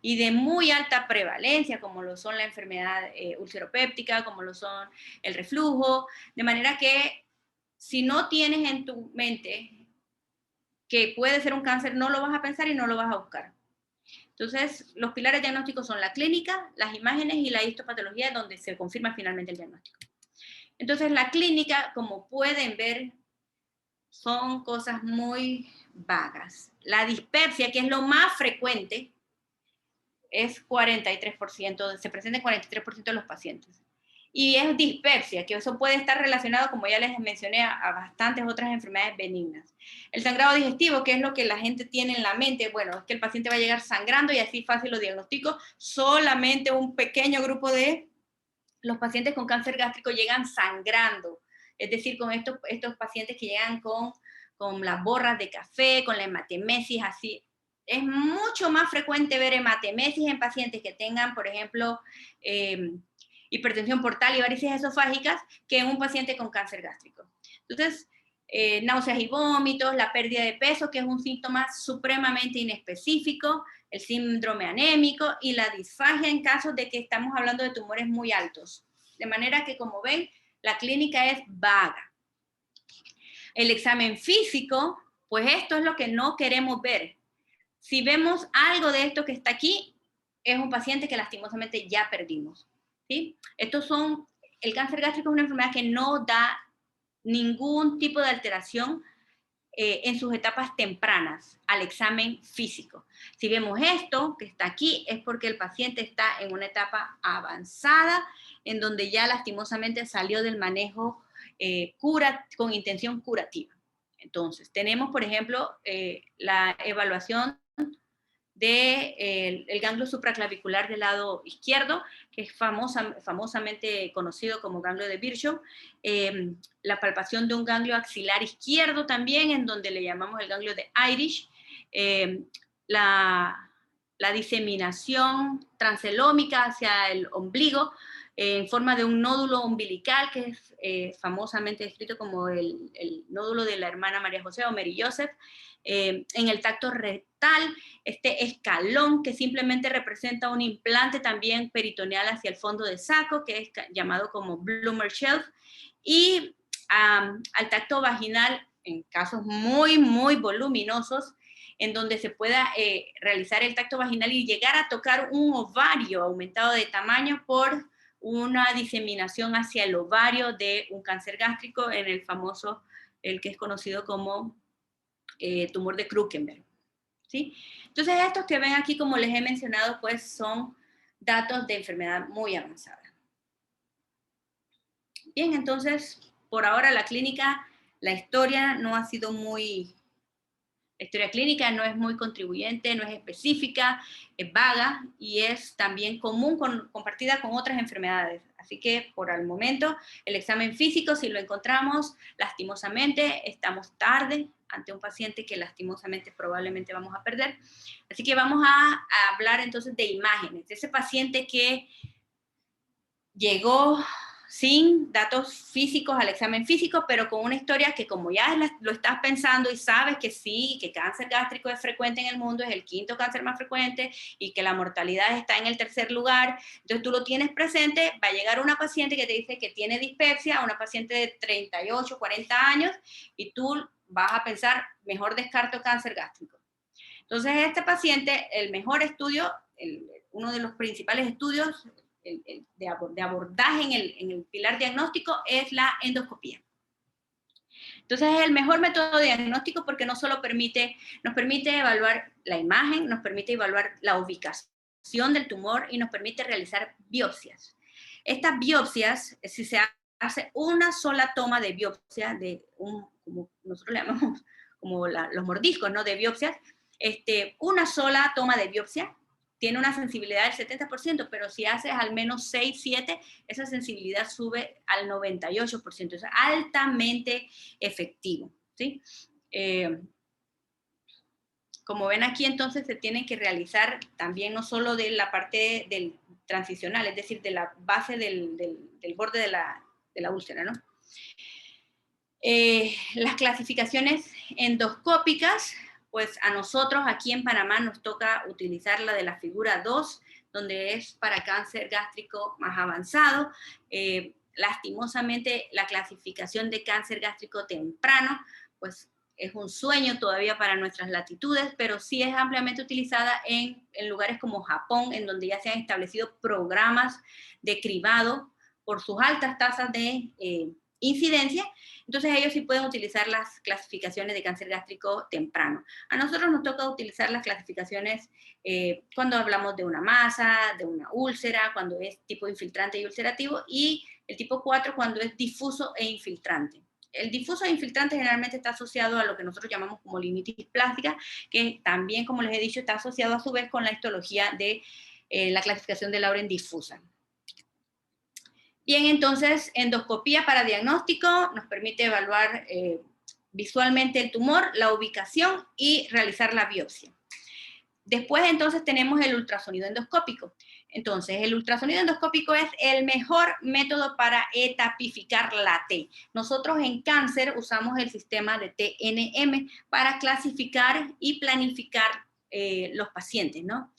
y de muy alta prevalencia, como lo son la enfermedad ulceropéptica, como lo son el reflujo, de manera que si no tienes en tu mente que puede ser un cáncer, no lo vas a pensar y no lo vas a buscar. Entonces, los pilares diagnósticos son la clínica, las imágenes y la histopatología, donde se confirma finalmente el diagnóstico. Entonces, la clínica, como pueden ver, son cosas muy vagas. La dispepsia, que es lo más frecuente, es 43%, se presenta en 43% de los pacientes. Y es dispepsia, que eso puede estar relacionado, como ya les mencioné, a bastantes otras enfermedades benignas. El sangrado digestivo, que es lo que la gente tiene en la mente, bueno, es que el paciente va a llegar sangrando y así fácil lo diagnostico. Solamente un pequeño grupo de los pacientes con cáncer gástrico llegan sangrando, es decir, con estos pacientes que llegan con las borras de café, con la hematemesis, así. Es mucho más frecuente ver hematemesis en pacientes que tengan, por ejemplo, hipertensión portal y varices esofágicas, que en un paciente con cáncer gástrico. Entonces, náuseas y vómitos, la pérdida de peso, que es un síntoma supremamente inespecífico, el síndrome anémico y la disfagia en caso de que estamos hablando de tumores muy altos. De manera que, como ven, la clínica es vaga. El examen físico, pues esto es lo que no queremos ver. Si vemos algo de esto que está aquí, es un paciente que lastimosamente ya perdimos, ¿sí? El cáncer gástrico es una enfermedad que no da ningún tipo de alteración en sus etapas tempranas al examen físico. Si vemos esto que está aquí, es porque el paciente está en una etapa avanzada, en donde ya lastimosamente salió del manejo con intención curativa. Entonces, tenemos, por ejemplo, la evaluación del ganglio supraclavicular del lado izquierdo, que es famosamente conocido como ganglio de Virchow, la palpación de un ganglio axilar izquierdo también, en donde le llamamos el ganglio de Irish, la diseminación transelómica hacia el ombligo, en forma de un nódulo umbilical, que es famosamente descrito como el nódulo de la hermana María José o Mary Joseph, en el tacto rectal, este escalón que simplemente representa un implante también peritoneal hacia el fondo de saco, que es llamado como Bloomer Shelf, y al tacto vaginal, en casos muy, muy voluminosos, en donde se pueda realizar el tacto vaginal y llegar a tocar un ovario aumentado de tamaño por una diseminación hacia el ovario de un cáncer gástrico, en el famoso, el que es conocido como tumor de Krukenberg, ¿sí? Entonces, estos que ven aquí, como les he mencionado, pues son datos de enfermedad muy avanzada. Bien, entonces, por ahora la clínica, la historia no ha sido muy... La historia clínica no es muy contribuyente, no es específica, es vaga y es también común compartida con otras enfermedades. Así que por el momento el examen físico, si lo encontramos, lastimosamente estamos tarde ante un paciente que lastimosamente probablemente vamos a perder. Así que vamos a hablar entonces de imágenes, de ese paciente que llegó sin datos físicos al examen físico, pero con una historia que, como ya lo estás pensando y sabes que sí, que cáncer gástrico es frecuente en el mundo, es el 5º cáncer más frecuente y que la mortalidad está en el 3er lugar, entonces tú lo tienes presente, va a llegar una paciente que te dice que tiene dispepsia, una paciente de 38, 40 años, y tú vas a pensar, mejor descarto cáncer gástrico. Entonces, este paciente, el mejor estudio, uno de los principales estudios de abordaje en el pilar diagnóstico es la endoscopía. Entonces, es el mejor método diagnóstico porque no solo nos permite evaluar la imagen, nos permite evaluar la ubicación del tumor y nos permite realizar biopsias. Estas biopsias, si se hace una sola toma de biopsia, como nosotros le llamamos como los mordiscos, ¿no?, de biopsias, una sola toma de biopsia tiene una sensibilidad del 70%, pero si haces al menos 6, 7, esa sensibilidad sube al 98%, es altamente efectivo, ¿sí? Como ven aquí, entonces, se tienen que realizar también no solo de la parte del transicional, es decir, de la base del borde de la úlcera, ¿no? Las clasificaciones endoscópicas, pues a nosotros aquí en Panamá nos toca utilizar la de la figura 2, donde es para cáncer gástrico más avanzado. Lastimosamente, la clasificación de cáncer gástrico temprano, pues es un sueño todavía para nuestras latitudes, pero sí es ampliamente utilizada en lugares como Japón, en donde ya se han establecido programas de cribado por sus altas tasas de incidencia. Entonces ellos sí pueden utilizar las clasificaciones de cáncer gástrico temprano. A nosotros nos toca utilizar las clasificaciones cuando hablamos de una masa, de una úlcera, cuando es tipo infiltrante y ulcerativo, y el tipo 4 cuando es difuso e infiltrante. El difuso e infiltrante generalmente está asociado a lo que nosotros llamamos como limititis plástica, que también, como les he dicho, está asociado a su vez con la histología de la clasificación de Lauren difusa. Bien, entonces, endoscopía para diagnóstico nos permite evaluar visualmente el tumor, la ubicación y realizar la biopsia. Después, entonces, tenemos el ultrasonido endoscópico. Entonces, el ultrasonido endoscópico es el mejor método para etapificar la T. Nosotros en cáncer usamos el sistema de TNM para clasificar y planificar los pacientes, ¿no?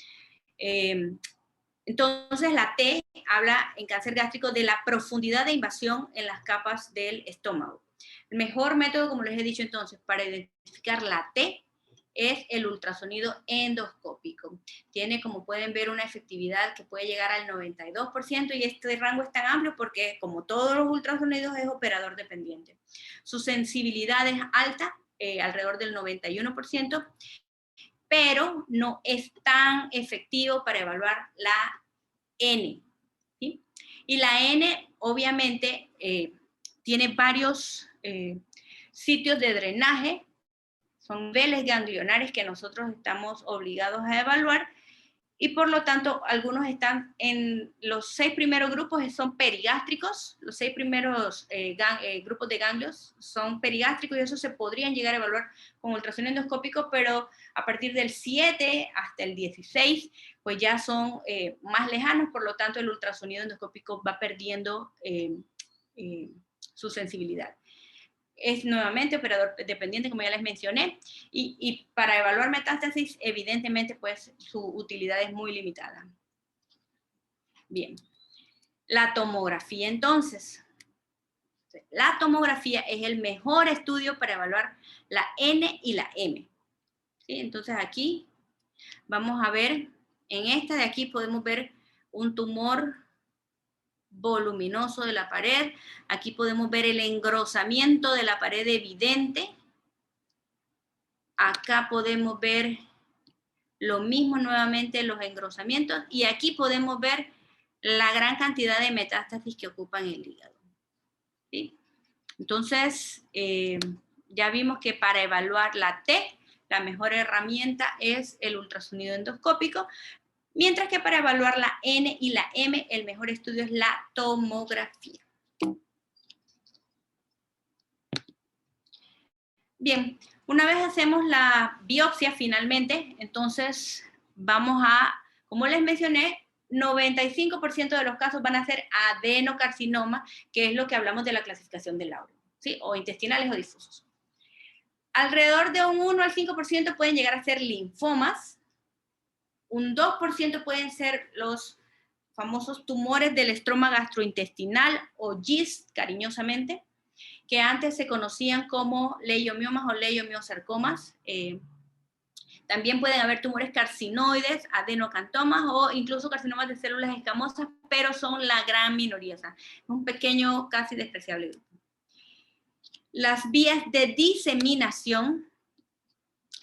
Entonces, la T habla en cáncer gástrico de la profundidad de invasión en las capas del estómago. El mejor método, como les he dicho entonces, para identificar la T es el ultrasonido endoscópico. Tiene, como pueden ver, una efectividad que puede llegar al 92%, y este rango es tan amplio porque, como todos los ultrasonidos, es operador dependiente. Su sensibilidad es alta, alrededor del 91%, pero no es tan efectivo para evaluar la N, ¿sí? Y la N, obviamente, tiene varios sitios de drenaje son niveles ganglionares que nosotros estamos obligados a evaluar, y por lo tanto algunos están en los 6 primeros grupos, son perigástricos, los 6 primeros grupos de ganglios son perigástricos, y eso se podrían llegar a evaluar con ultrasonido endoscópico, pero a partir del 7 hasta el 16, pues ya son más lejanos, por lo tanto el ultrasonido endoscópico va perdiendo su sensibilidad. Es nuevamente operador dependiente, como ya les mencioné, y para evaluar metástasis, evidentemente, pues su utilidad es muy limitada. Bien, la tomografía entonces. La tomografía es el mejor estudio para evaluar la N y la M. ¿Sí? Entonces aquí vamos a ver, en esta de aquí podemos ver un tumor voluminoso de la pared. Aquí podemos ver el engrosamiento de la pared evidente. Acá podemos ver lo mismo nuevamente, los engrosamientos, y aquí podemos ver la gran cantidad de metástasis que ocupan el hígado. ¿Sí? Entonces, ya vimos que para evaluar la T, la mejor herramienta es el ultrasonido endoscópico, mientras que para evaluar la N y la M, el mejor estudio es la tomografía. Bien, una vez hacemos la biopsia finalmente, entonces vamos a, como les mencioné, 95% de los casos van a ser adenocarcinoma, que es lo que hablamos de la clasificación de Lauro, ¿sí? O intestinales o difusos. Alrededor de un 1 al 5% pueden llegar a ser linfomas, un 2% pueden ser los famosos tumores del estroma gastrointestinal o GIST, cariñosamente, que antes se conocían como leiomiomas o leiomiosarcomas. También pueden haber tumores carcinoides, adenocantomas o incluso carcinomas de células escamosas, pero son la gran minoría, o sea, es un pequeño, casi despreciable grupo. Las vías de diseminación,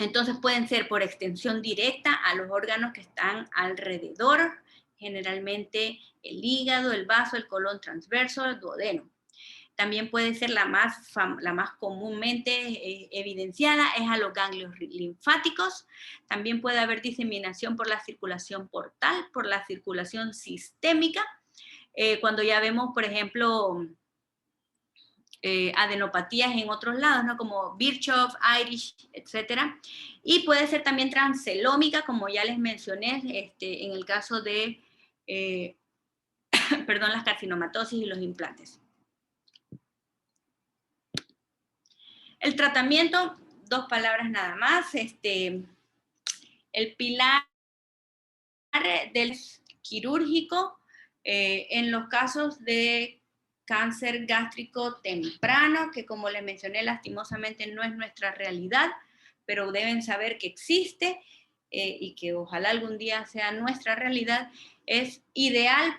entonces pueden ser por extensión directa a los órganos que están alrededor, generalmente el hígado, el vaso, el colon transverso, el duodeno. También puede ser la más comúnmente evidenciada, es a los ganglios linfáticos. También puede haber diseminación por la circulación portal, por la circulación sistémica. Cuando ya vemos, por ejemplo, adenopatías en otros lados, ¿no? Como Virchow, Irish, etc. Y puede ser también transcelómica, como ya les mencioné, en el caso de perdón, las carcinomatosis y los implantes. El tratamiento, 2 palabras nada más. El pilar del quirúrgico en los casos de cáncer gástrico temprano, que como les mencioné, lastimosamente no es nuestra realidad, pero deben saber que existe y que ojalá algún día sea nuestra realidad. Es ideal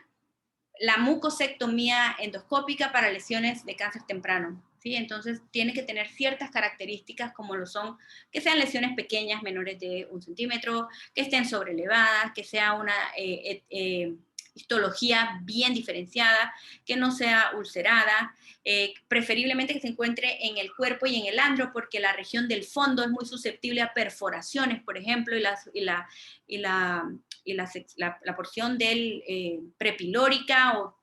la mucosectomía endoscópica para lesiones de cáncer temprano. ¿Sí? Entonces tiene que tener ciertas características como lo son que sean lesiones pequeñas, menores de 1 centímetro, que estén sobrelevadas, que sea una histología bien diferenciada, que no sea ulcerada, preferiblemente que se encuentre en el cuerpo y en el andro, porque la región del fondo es muy susceptible a perforaciones, por ejemplo, y la porción del prepilórica o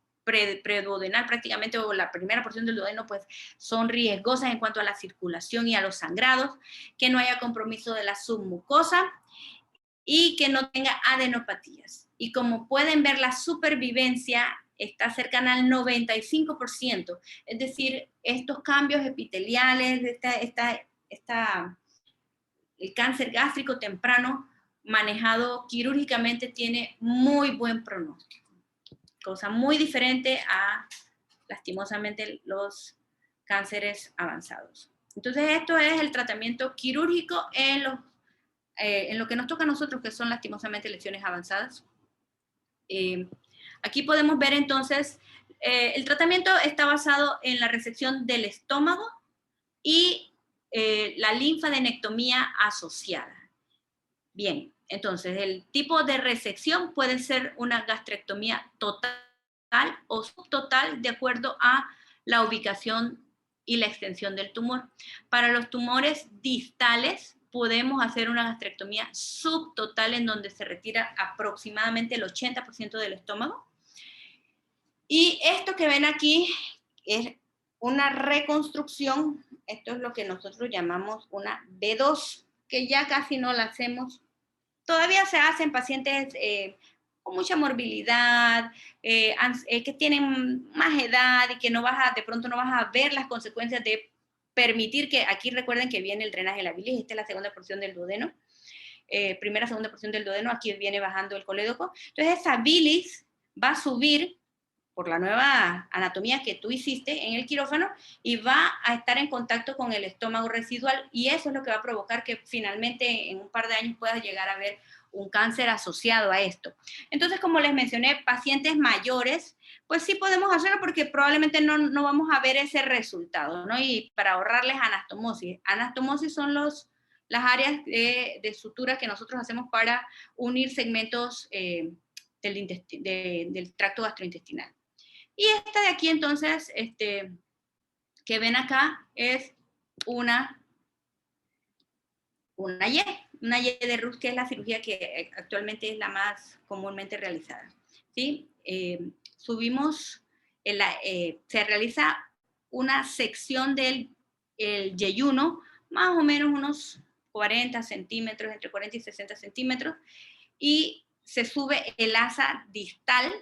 preduodenal prácticamente, o la primera porción del duodeno, pues son riesgosas en cuanto a la circulación y a los sangrados, que no haya compromiso de la submucosa y que no tenga adenopatías. Y como pueden ver, la supervivencia está cercana al 95%, es decir, estos cambios epiteliales, el cáncer gástrico temprano manejado quirúrgicamente tiene muy buen pronóstico. Cosa muy diferente a, lastimosamente, los cánceres avanzados. Entonces, esto es el tratamiento quirúrgico en lo que nos toca a nosotros, que son lastimosamente lesiones avanzadas. Aquí podemos ver entonces, el tratamiento está basado en la resección del estómago y la linfadenectomía asociada. Bien, entonces el tipo de resección puede ser una gastrectomía total o subtotal de acuerdo a la ubicación y la extensión del tumor. Para los tumores distales podemos hacer una gastrectomía subtotal en donde se retira aproximadamente el 80% del estómago. Y esto que ven aquí es una reconstrucción, esto es lo que nosotros llamamos una B2, que ya casi no la hacemos. Todavía se hace en pacientes con mucha morbilidad, que tienen más edad y que de pronto no vas a ver las consecuencias de permitir que, aquí recuerden que viene el drenaje de la bilis, esta es la segunda porción del duodeno, segunda porción del duodeno, aquí viene bajando el colédoco. Entonces esa bilis va a subir por la nueva anatomía que tú hiciste en el quirófano y va a estar en contacto con el estómago residual, y eso es lo que va a provocar que finalmente en un par de años puedas llegar a ver un cáncer asociado a esto. Entonces, como les mencioné, pacientes mayores, pues sí podemos hacerlo porque probablemente no vamos a ver ese resultado, ¿no? Y para ahorrarles anastomosis. Anastomosis son las áreas de sutura que nosotros hacemos para unir segmentos del tracto gastrointestinal. Y esta de aquí, entonces, que ven acá, es una Y de Rux, que es la cirugía que actualmente es la más comúnmente realizada, ¿sí? Se realiza una sección del yeyuno, más o menos unos 40 centímetros, entre 40 y 60 centímetros, y se sube el asa distal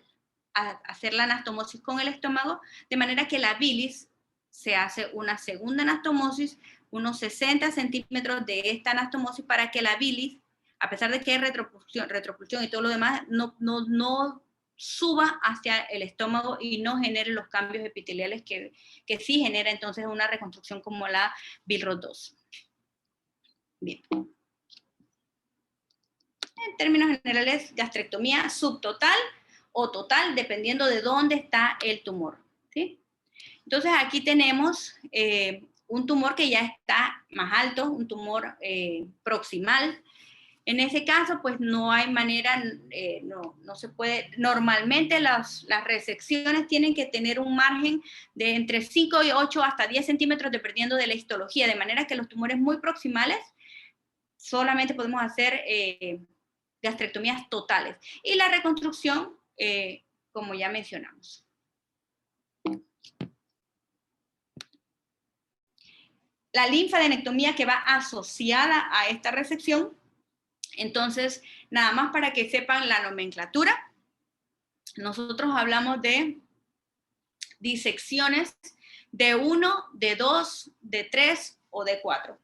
a hacer la anastomosis con el estómago, de manera que la bilis se hace una segunda anastomosis, unos 60 centímetros de esta anastomosis, para que la bilis, a pesar de que hay retropulsión y todo lo demás, no suba hacia el estómago y no genere los cambios epiteliales que sí genera entonces una reconstrucción como la Billroth 2. Bien. En términos generales, gastrectomía subtotal o total, dependiendo de dónde está el tumor, ¿sí? Entonces aquí tenemos un tumor que ya está más alto, un tumor proximal. En ese caso, pues no hay manera, no se puede, normalmente las resecciones tienen que tener un margen de entre 5 y 8 hasta 10 centímetros dependiendo de la histología, de manera que los tumores muy proximales solamente podemos hacer gastrectomías totales. Y la reconstrucción, como ya mencionamos. La linfadenectomía que va asociada a esta resección, entonces, nada más para que sepan la nomenclatura, nosotros hablamos de disecciones de 1, de 2, de 3 o de 4.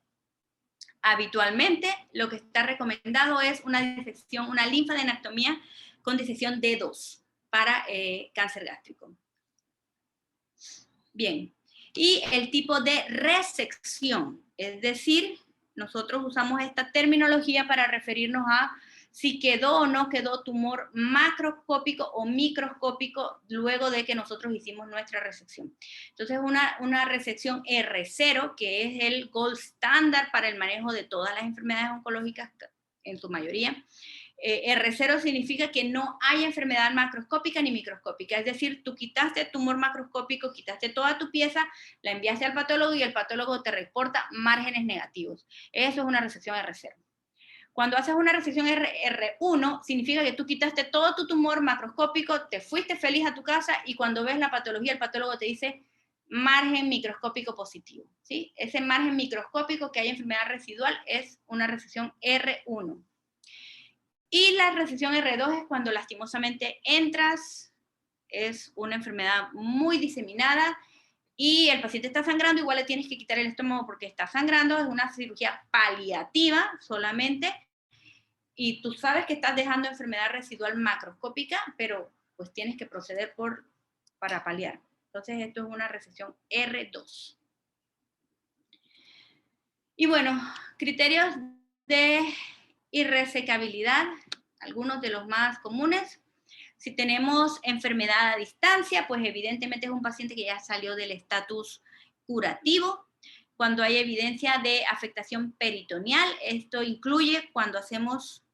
Habitualmente, lo que está recomendado es una disección, una linfadenectomía con disección de 2 para cáncer gástrico. Bien, y el tipo de resección, es decir, nosotros usamos esta terminología para referirnos a si quedó o no quedó tumor macroscópico o microscópico luego de que nosotros hicimos nuestra resección. Entonces, una resección R0, que es el gold standard para el manejo de todas las enfermedades oncológicas, en su mayoría. R0 significa que no hay enfermedad macroscópica ni microscópica, es decir, tú quitaste tumor macroscópico, quitaste toda tu pieza, la enviaste al patólogo y el patólogo te reporta márgenes negativos. Eso es una resección R0. Cuando haces una resección R1, significa que tú quitaste todo tu tumor macroscópico, te fuiste feliz a tu casa y cuando ves la patología, el patólogo te dice margen microscópico positivo, ¿sí? Ese margen microscópico que hay enfermedad residual es una resección R1. Y la resección R2 es cuando lastimosamente entras, es una enfermedad muy diseminada y el paciente está sangrando, igual le tienes que quitar el estómago porque está sangrando, es una cirugía paliativa solamente, y tú sabes que estás dejando enfermedad residual macroscópica, pero pues tienes que proceder para paliar. Entonces esto es una resección R2. Y bueno, criterios de irresecabilidad, algunos de los más comunes. Si tenemos enfermedad a distancia, pues evidentemente es un paciente que ya salió del estatus curativo. Cuando hay evidencia de afectación peritoneal, esto incluye cuando hacemos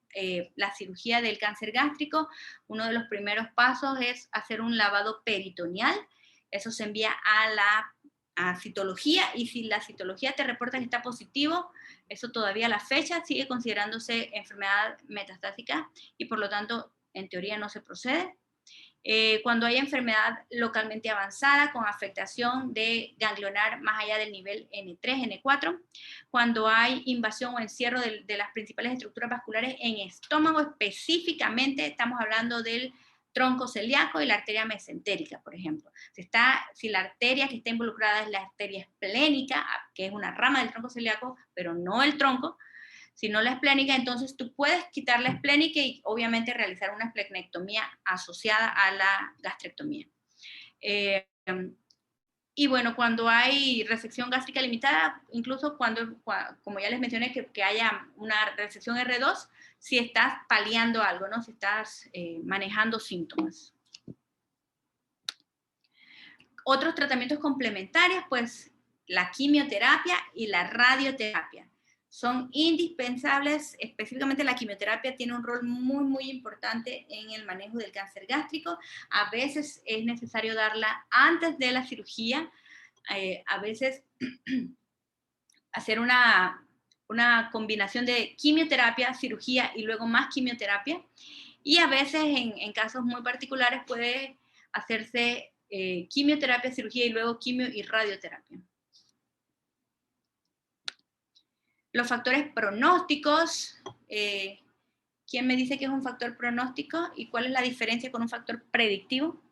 la cirugía del cáncer gástrico, uno de los primeros pasos es hacer un lavado peritoneal. Eso se envía a citología, y si la citología te reporta que está positivo, eso todavía a la fecha sigue considerándose enfermedad metastásica y por lo tanto en teoría no se procede. Cuando hay enfermedad localmente avanzada con afectación de ganglionar más allá del nivel N3, N4, cuando hay invasión o encierro de las principales estructuras vasculares en estómago específicamente, estamos hablando del tronco celíaco y la arteria mesentérica, por ejemplo. Si la arteria que está involucrada es la arteria esplénica, que es una rama del tronco celíaco, pero no el tronco, sino la esplénica, entonces tú puedes quitar la esplénica y obviamente realizar una esplenectomía asociada a la gastrectomía. Y bueno, cuando hay resección gástrica limitada, incluso como ya les mencioné, que haya una resección R2, si estás paliando algo, ¿no? Si estás manejando síntomas. Otros tratamientos complementarios, pues la quimioterapia y la radioterapia. Son indispensables, específicamente la quimioterapia tiene un rol muy, muy importante en el manejo del cáncer gástrico. A veces es necesario darla antes de la cirugía, a veces hacer una combinación de quimioterapia, cirugía y luego más quimioterapia. Y a veces en casos muy particulares puede hacerse quimioterapia, cirugía y luego quimio y radioterapia. Los factores pronósticos, ¿quién me dice que es un factor pronóstico y cuál es la diferencia con un factor predictivo?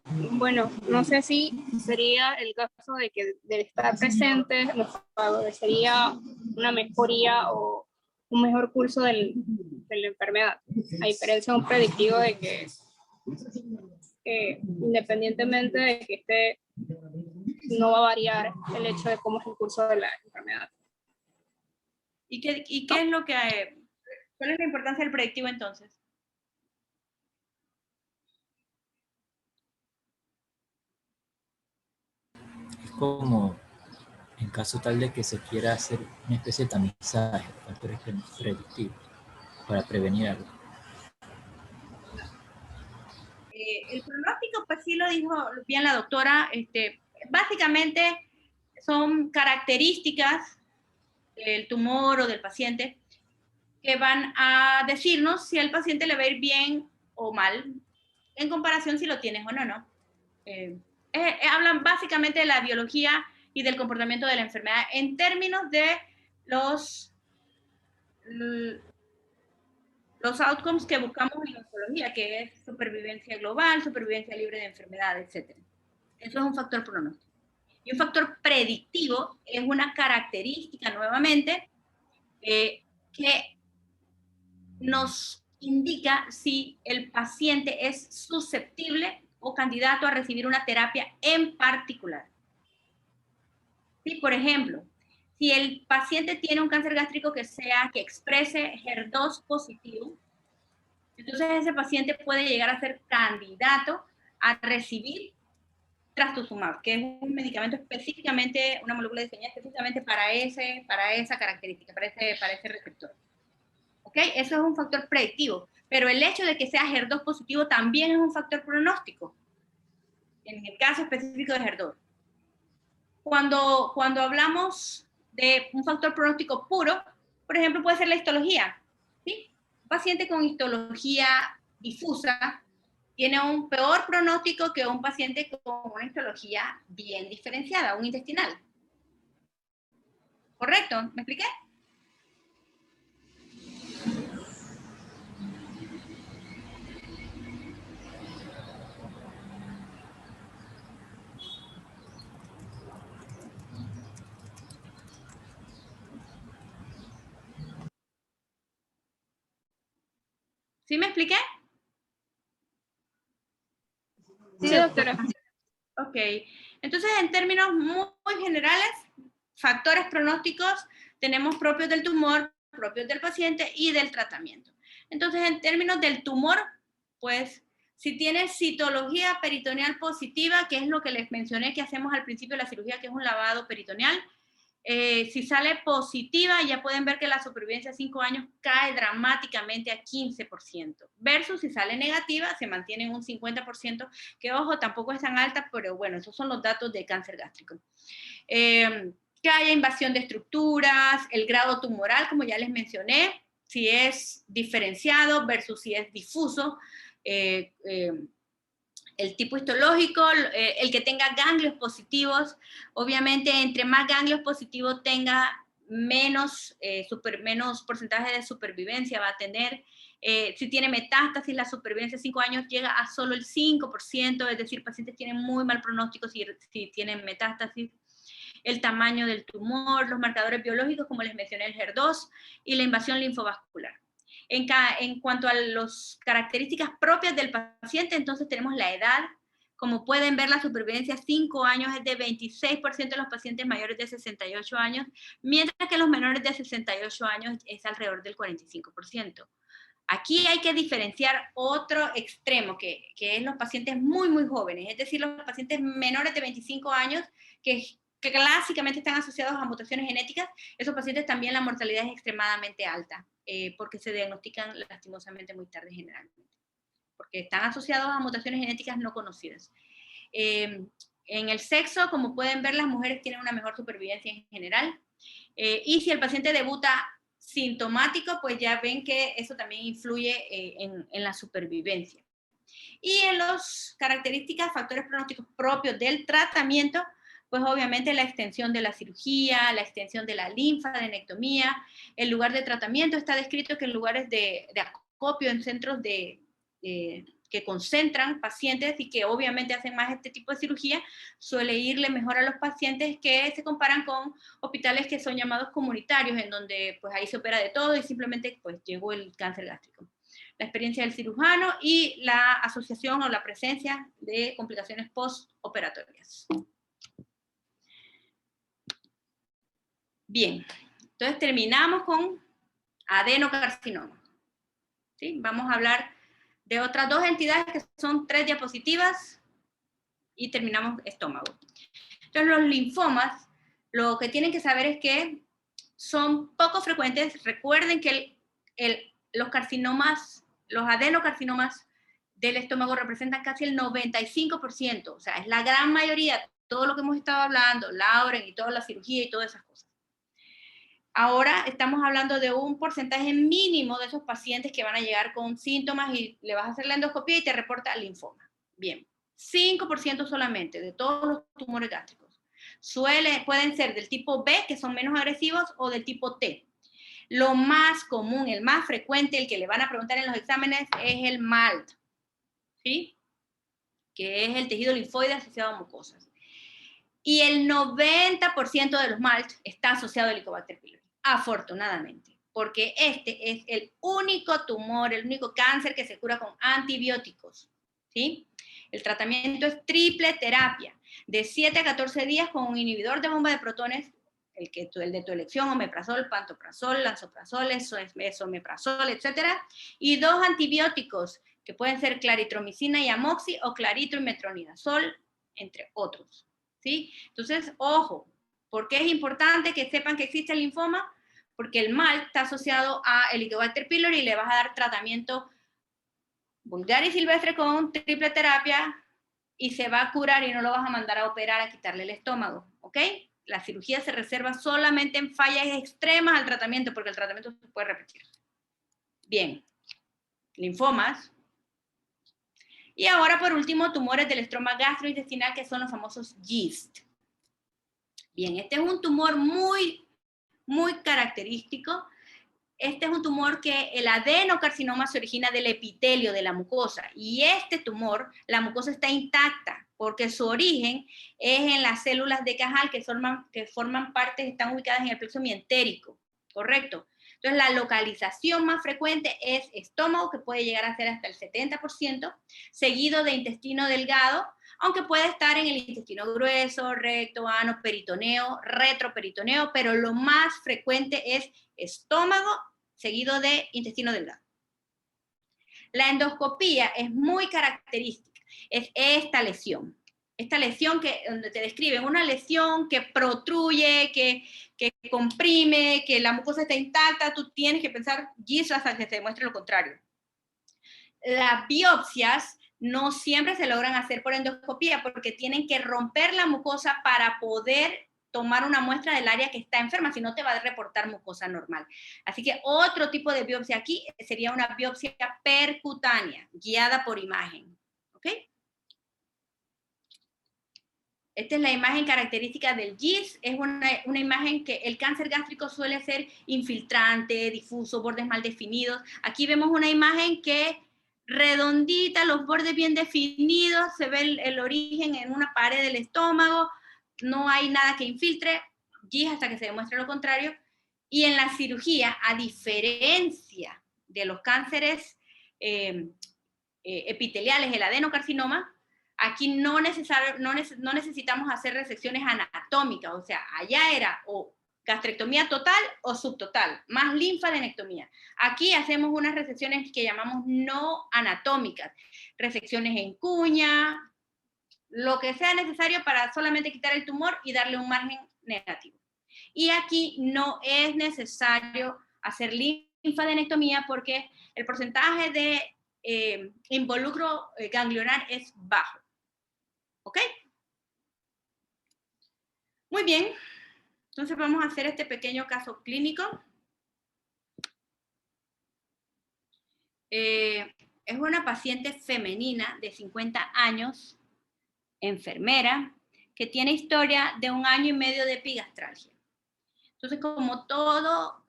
Bueno, no sé si sería el caso de que de estar presente nos favorecería una mejoría o un mejor curso de la enfermedad, a diferencia de un predictivo de que independientemente de que esté, no va a variar el hecho de cómo es el curso de la enfermedad. ¿Y qué es lo que, cuál es la importancia del predictivo entonces? Es como en caso tal de que se quiera hacer una especie de tamizaje, factores predictivos, para prevenir algo. El pronóstico, pues sí lo dijo bien la doctora, básicamente son características del tumor o del paciente que van a decirnos si al paciente le va a ir bien o mal en comparación si lo tienes o no. Hablan básicamente de la biología y del comportamiento de la enfermedad en términos de los outcomes que buscamos en oncología, que es supervivencia global, supervivencia libre de enfermedad, etc. Eso es un factor pronóstico. Y un factor predictivo es una característica, nuevamente, que nos indica si el paciente es susceptible o candidato a recibir una terapia en particular. ¿Sí? Por ejemplo, si el paciente tiene un cáncer gástrico que exprese HER2 positivo, entonces ese paciente puede llegar a ser candidato a recibir trastuzumab, que es un medicamento específicamente, una molécula diseñada específicamente para esa característica, para ese receptor. ¿Ok? Eso es un factor predictivo, pero el hecho de que sea HER2 positivo también es un factor pronóstico, en el caso específico de HER2. Cuando hablamos de un factor pronóstico puro, por ejemplo, puede ser la histología. ¿Sí? Un paciente con histología difusa tiene un peor pronóstico que un paciente con una histología bien diferenciada, un intestinal. ¿Correcto? ¿Me expliqué? ¿Sí me expliqué? Sí, doctora. Ok, entonces en términos muy generales, factores pronósticos tenemos propios del tumor, propios del paciente y del tratamiento. Entonces en términos del tumor, pues si tienes citología peritoneal positiva, que es lo que les mencioné que hacemos al principio de la cirugía, que es un lavado peritoneal, Si sale positiva, ya pueden ver que la supervivencia a 5 años cae dramáticamente a 15%, versus si sale negativa, se mantiene en un 50%, que ojo, tampoco es tan alta, pero bueno, esos son los datos de cáncer gástrico. Que haya invasión de estructuras, el grado tumoral, como ya les mencioné, si es diferenciado versus si es difuso, el tipo histológico, el que tenga ganglios positivos, obviamente entre más ganglios positivos tenga, menos porcentaje de supervivencia va a tener. Si tiene metástasis, la supervivencia a 5 años llega a solo el 5%, es decir, pacientes tienen muy mal pronóstico si tienen metástasis. El tamaño del tumor, los marcadores biológicos, como les mencioné, el HER2, y la invasión linfovascular. En cuanto a las características propias del paciente, entonces tenemos la edad. Como pueden ver, la supervivencia a 5 años es de 26% de los pacientes mayores de 68 años, mientras que los menores de 68 años es alrededor del 45%. Aquí hay que diferenciar otro extremo, que es los pacientes muy, muy jóvenes, es decir, los pacientes menores de 25 años, que clásicamente están asociados a mutaciones genéticas. Esos pacientes también la mortalidad es extremadamente alta, porque se diagnostican lastimosamente muy tarde generalmente, porque están asociados a mutaciones genéticas no conocidas. En el sexo, como pueden ver, las mujeres tienen una mejor supervivencia en general, y si el paciente debuta sintomático, pues ya ven que eso también influye en la supervivencia. Y en las características, factores pronósticos propios del tratamiento, pues obviamente la extensión de la cirugía, la extensión de la linfadenectomía, el lugar de tratamiento está descrito que en lugares de acopio, en centros que concentran pacientes y que obviamente hacen más este tipo de cirugía, suele irle mejor a los pacientes que se comparan con hospitales que son llamados comunitarios, en donde pues ahí se opera de todo y simplemente pues llegó el cáncer gástrico. La experiencia del cirujano y la asociación o la presencia de complicaciones postoperatorias. Bien, entonces terminamos con adenocarcinoma. ¿Sí? Vamos a hablar de otras dos entidades que son 3 diapositivas y terminamos estómago. Entonces los linfomas, lo que tienen que saber es que son poco frecuentes. Recuerden que los carcinomas, los adenocarcinomas del estómago representan casi el 95%, o sea, es la gran mayoría, todo lo que hemos estado hablando, Lauren y toda la cirugía y todas esas cosas. Ahora estamos hablando de un porcentaje mínimo de esos pacientes que van a llegar con síntomas y le vas a hacer la endoscopia y te reporta linfoma. Bien, 5% solamente de todos los tumores gástricos. Pueden ser del tipo B, que son menos agresivos, o del tipo T. Lo más común, el más frecuente, el que le van a preguntar en los exámenes, es el MALT, ¿sí? Que es el tejido linfoide asociado a mucosas. Y el 90% de los MALT está asociado al Helicobacter pylori, afortunadamente, porque este es el único tumor, el único cáncer que se cura con antibióticos, ¿sí? El tratamiento es triple terapia, de 7 a 14 días con un inhibidor de bomba de protones, el de tu elección, omeprazol, pantoprazol, lansoprazol, esomeprazol, etcétera, y 2 antibióticos, que pueden ser claritromicina y amoxi, o claritro y metronidazol, entre otros, ¿sí? Entonces, ojo, ¿por qué es importante que sepan que existe el linfoma? Porque el MALT está asociado a Helicobacter pylori y le vas a dar tratamiento vulgar y silvestre con triple terapia y se va a curar y no lo vas a mandar a operar a quitarle el estómago, ¿ok? La cirugía se reserva solamente en fallas extremas al tratamiento, porque el tratamiento se puede repetir. Bien, linfomas. Y ahora, por último, tumores del estroma gastrointestinal, que son los famosos GIST. Bien, este es un tumor muy, muy característico. Este es un tumor que el adenocarcinoma se origina del epitelio de la mucosa. Y este tumor, la mucosa está intacta, porque su origen es en las células de Cajal que forman parte, están ubicadas en el plexo mientérico, ¿correcto? Entonces, la localización más frecuente es estómago, que puede llegar a ser hasta el 70%, seguido de intestino delgado, aunque puede estar en el intestino grueso, recto, ano, peritoneo, retroperitoneo, pero lo más frecuente es estómago, seguido de intestino delgado. La endoscopía es muy característica, es esta lesión, esta lesión donde te describen una lesión que protruye, que comprime, que la mucosa está intacta, tú tienes que pensar GIST hasta que se demuestre lo contrario. Las biopsias no siempre se logran hacer por endoscopía porque tienen que romper la mucosa para poder tomar una muestra del área que está enferma, si no te va a reportar mucosa normal. Así que otro tipo de biopsia aquí sería una biopsia percutánea, guiada por imagen. ¿Ok? Esta es la imagen característica del GIST. Es una imagen que el cáncer gástrico suele ser infiltrante, difuso, bordes mal definidos. Aquí vemos una imagen que redondita, los bordes bien definidos, se ve el origen en una pared del estómago, no hay nada que infiltre, GIST hasta que se demuestre lo contrario. Y en la cirugía, a diferencia de los cánceres epiteliales, el adenocarcinoma, aquí no necesitamos hacer resecciones anatómicas, o sea, allá era o gastrectomía total o subtotal, más linfadenectomía. Aquí hacemos unas resecciones que llamamos no anatómicas, resecciones en cuña, lo que sea necesario para solamente quitar el tumor y darle un margen negativo. Y aquí no es necesario hacer linfadenectomía porque el porcentaje de involucro ganglionar es bajo. ¿Ok? Muy bien. Entonces vamos a hacer este pequeño caso clínico. Es una paciente femenina de 50 años, enfermera, que tiene historia de 1 año y medio de epigastralgia. Entonces, como todo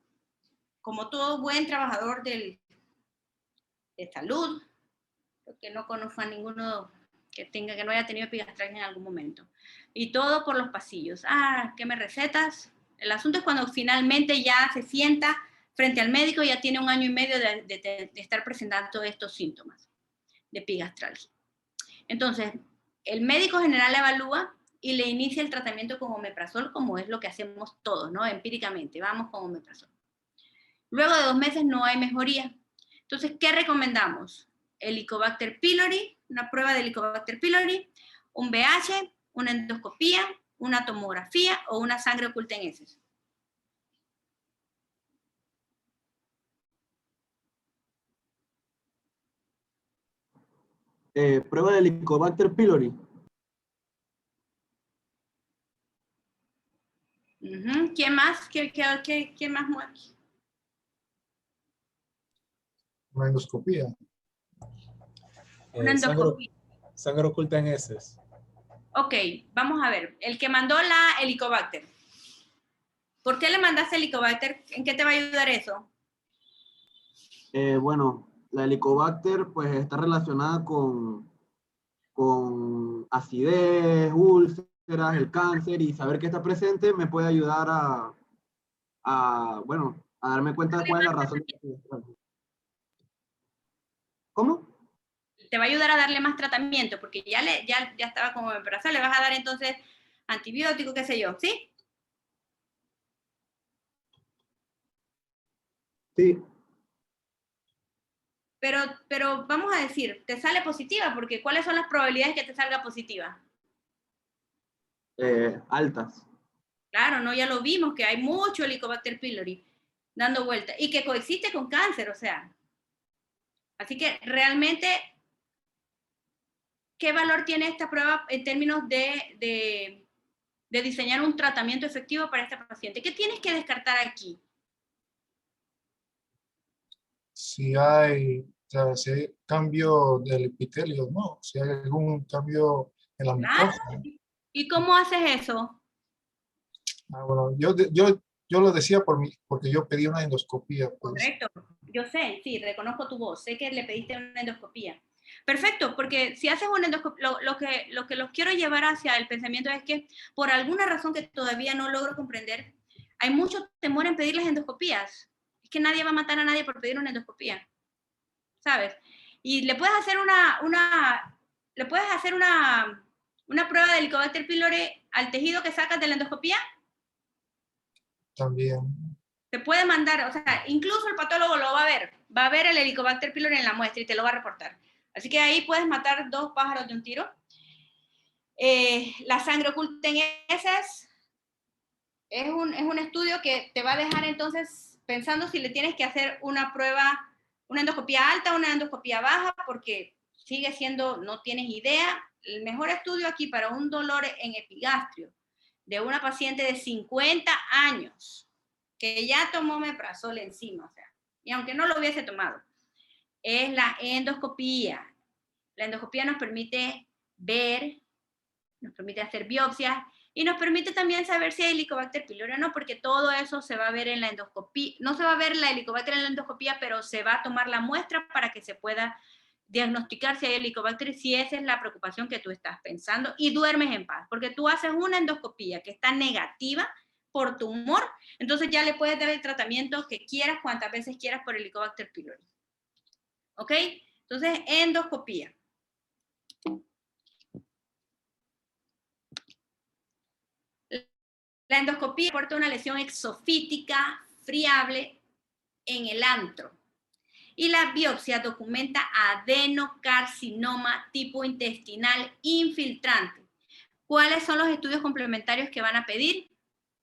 buen trabajador de salud, porque no conozco a ninguno que no haya tenido epigastralgia en algún momento. Y todo por los pasillos. ¿Qué me recetas? El asunto es cuando finalmente ya se sienta frente al médico, ya tiene 1 año y medio de estar presentando estos síntomas de epigastralgia. Entonces, el médico general la evalúa y le inicia el tratamiento con omeprazol, como es lo que hacemos todos, ¿no? Empíricamente, vamos con omeprazol. Luego de 2 meses no hay mejoría. Entonces, ¿qué recomendamos? Helicobacter pylori, una prueba de Helicobacter pylori, un BH, una endoscopía, una tomografía o una sangre oculta en heces. Prueba de Helicobacter pylori. ¿Quién más? ¿Quién más muere? Una endoscopía. Una endoscopía. Sangre oculta en heces. Ok, vamos a ver. El que mandó la Helicobacter. ¿Por qué le mandaste Helicobacter? ¿En qué te va a ayudar eso? Bueno, la Helicobacter pues está relacionada con acidez, úlceras, el cáncer, y saber que está presente me puede ayudar a darme cuenta de cuál es la razón. ¿Cómo? Te va a ayudar a darle más tratamiento, porque ya estaba como omeprazol, le vas a dar entonces antibiótico, qué sé yo, ¿sí? Sí. Pero vamos a decir, te sale positiva, porque ¿cuáles son las probabilidades que te salga positiva? Altas. Claro, no, ya lo vimos, que hay mucho Helicobacter pylori dando vuelta, y que coexiste con cáncer, o sea. Así que realmente, ¿qué valor tiene esta prueba en términos de diseñar un tratamiento efectivo para esta paciente? ¿Qué tienes que descartar aquí? Si hay cambio del epitelio, ¿no? Si hay algún cambio en la mucosa. ¿Y cómo haces eso? Bueno, yo lo decía porque yo pedí una endoscopía. Pues. Correcto, yo sé, sí, reconozco tu voz, sé que le pediste una endoscopía. Perfecto, porque si haces una endoscopía, lo que los quiero llevar hacia el pensamiento es que por alguna razón que todavía no logro comprender, hay mucho temor en pedir las endoscopías. Es que nadie va a matar a nadie por pedir una endoscopía, ¿sabes? Y le puedes hacer una prueba de Helicobacter pylori al tejido que sacas de la endoscopía. También. Te puede mandar, o sea, incluso el patólogo lo va a ver el Helicobacter pylori en la muestra y te lo va a reportar. Así que ahí puedes matar 2 pájaros de un tiro. La sangre oculta en heces es un estudio que te va a dejar entonces pensando si le tienes que hacer una prueba, una endoscopía alta o una endoscopía baja, porque sigue siendo, no tienes idea. El mejor estudio aquí para un dolor en epigastrio de una paciente de 50 años que ya tomó meprazol encima, o sea, y aunque no lo hubiese tomado, es la endoscopía. La endoscopía nos permite ver, nos permite hacer biopsias y nos permite también saber si hay Helicobacter pylori o no, porque todo eso se va a ver en la endoscopía. No se va a ver la Helicobacter en la endoscopía, pero se va a tomar la muestra para que se pueda diagnosticar si hay Helicobacter, si esa es la preocupación que tú estás pensando, y duermes en paz, porque tú haces una endoscopía que está negativa por tumor, entonces ya le puedes dar el tratamiento que quieras, cuantas veces quieras por Helicobacter pylori. ¿Ok? Entonces, endoscopía. La endoscopía reporta una lesión exofítica friable en el antro. Y la biopsia documenta adenocarcinoma tipo intestinal infiltrante. ¿Cuáles son los estudios complementarios que van a pedir?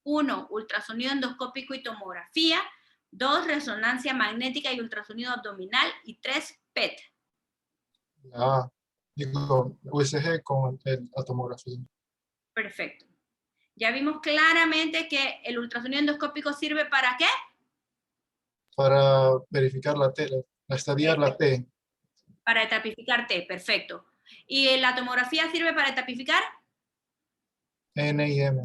1, ultrasonido endoscópico y tomografía. 2, resonancia magnética y ultrasonido abdominal. Y 3, PET. Digo, USG con la tomografía. Perfecto. Ya vimos claramente que el ultrasonido endoscópico sirve ¿para qué? Para verificar la T, la estadía, la T. Para etapificar T, perfecto. ¿Y la tomografía sirve para etapificar? N y M.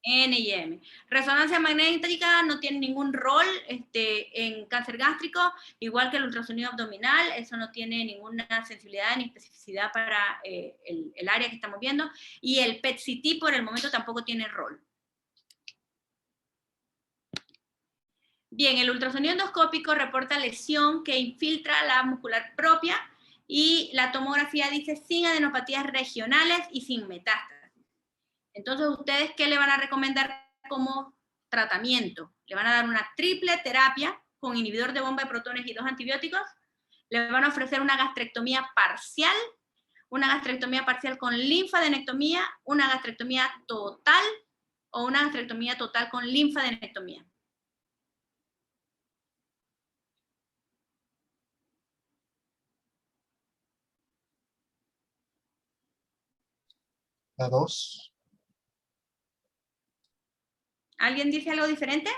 N y M. Resonancia magnética no tiene ningún rol en cáncer gástrico, igual que el ultrasonido abdominal, eso no tiene ninguna sensibilidad ni especificidad para el área que estamos viendo, y el PET-CT por el momento tampoco tiene rol. Bien, el ultrasonido endoscópico reporta lesión que infiltra la muscular propia, y la tomografía dice sin adenopatías regionales y sin metástasis. Entonces, ¿ustedes qué le van a recomendar como tratamiento? Le van a dar una triple terapia con inhibidor de bomba de protones y 2 antibióticos. Le van a ofrecer una gastrectomía parcial con linfadenectomía, una gastrectomía total o una gastrectomía total con linfadenectomía. La 2. ¿Alguien dice algo diferente?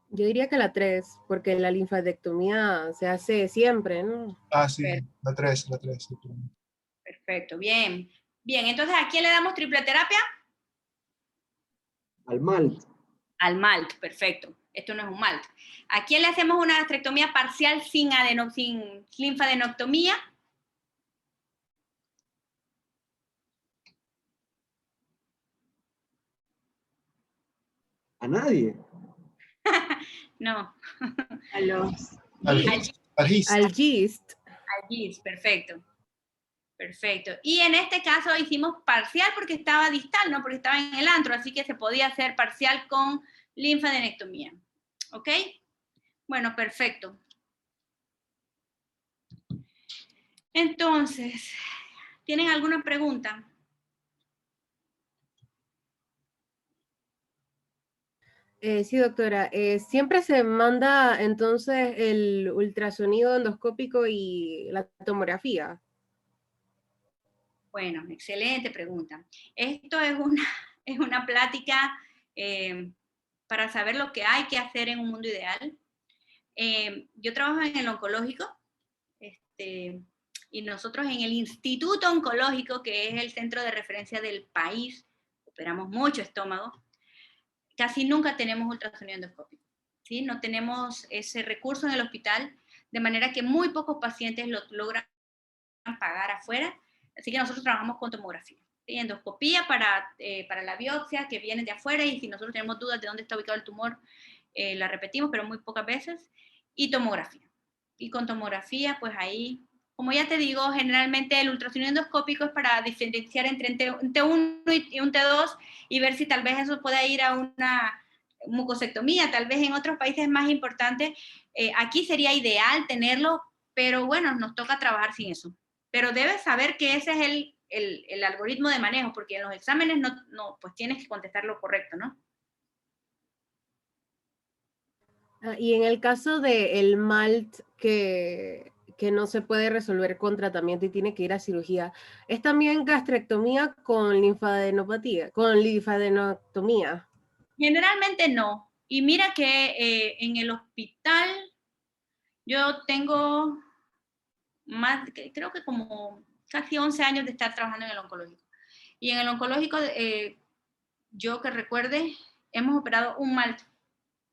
Yo diría que la 3, porque la linfadectomía se hace siempre, ¿no? Sí, la 3, la 3. Perfecto, bien. Bien, entonces, ¿a quién le damos triple terapia? Al MALT. Al MALT, perfecto. Esto no es un MALT. ¿A quién le hacemos una gastrectomía parcial sin linfadenectomía? A nadie. No. Al GIST. Al GIST. Al GIST, perfecto. Perfecto. Y en este caso hicimos parcial porque estaba distal, no porque estaba en el antro, así que se podía hacer parcial con linfadenectomía. ¿Ok? Bueno, perfecto. Entonces, ¿tienen alguna pregunta? Sí, doctora. ¿Siempre se manda entonces el ultrasonido endoscópico y la tomografía? Bueno, excelente pregunta. Esto es una plática para saber lo que hay que hacer en un mundo ideal. Yo trabajo en el oncológico y nosotros en el Instituto Oncológico, que es el centro de referencia del país, operamos mucho estómago, casi nunca tenemos ultrasonido endoscópico, ¿sí? No tenemos ese recurso en el hospital, de manera que muy pocos pacientes lo logran pagar afuera, así que nosotros trabajamos con tomografía. ¿Sí? Endoscopía para la biopsia que viene de afuera, y si nosotros tenemos dudas de dónde está ubicado el tumor, la repetimos, pero muy pocas veces, y tomografía. Y con tomografía, pues ahí, como ya te digo, generalmente el ultrasonido endoscópico es para diferenciar entre un T1 y un T2 y ver si tal vez eso puede ir a una mucosectomía. Tal vez en otros países es más importante. Aquí sería ideal tenerlo, pero bueno, nos toca trabajar sin eso. Pero debes saber que ese es el algoritmo de manejo, porque en los exámenes no, pues tienes que contestar lo correcto, ¿no? Y en el caso del MALT que no se puede resolver con tratamiento y tiene que ir a cirugía, ¿es también gastrectomía con linfadenopatía, con linfadenectomía? Generalmente no. Y mira que en el hospital yo tengo creo que como casi 11 años de estar trabajando en el oncológico. Y en el oncológico, yo que recuerde, hemos operado un MALT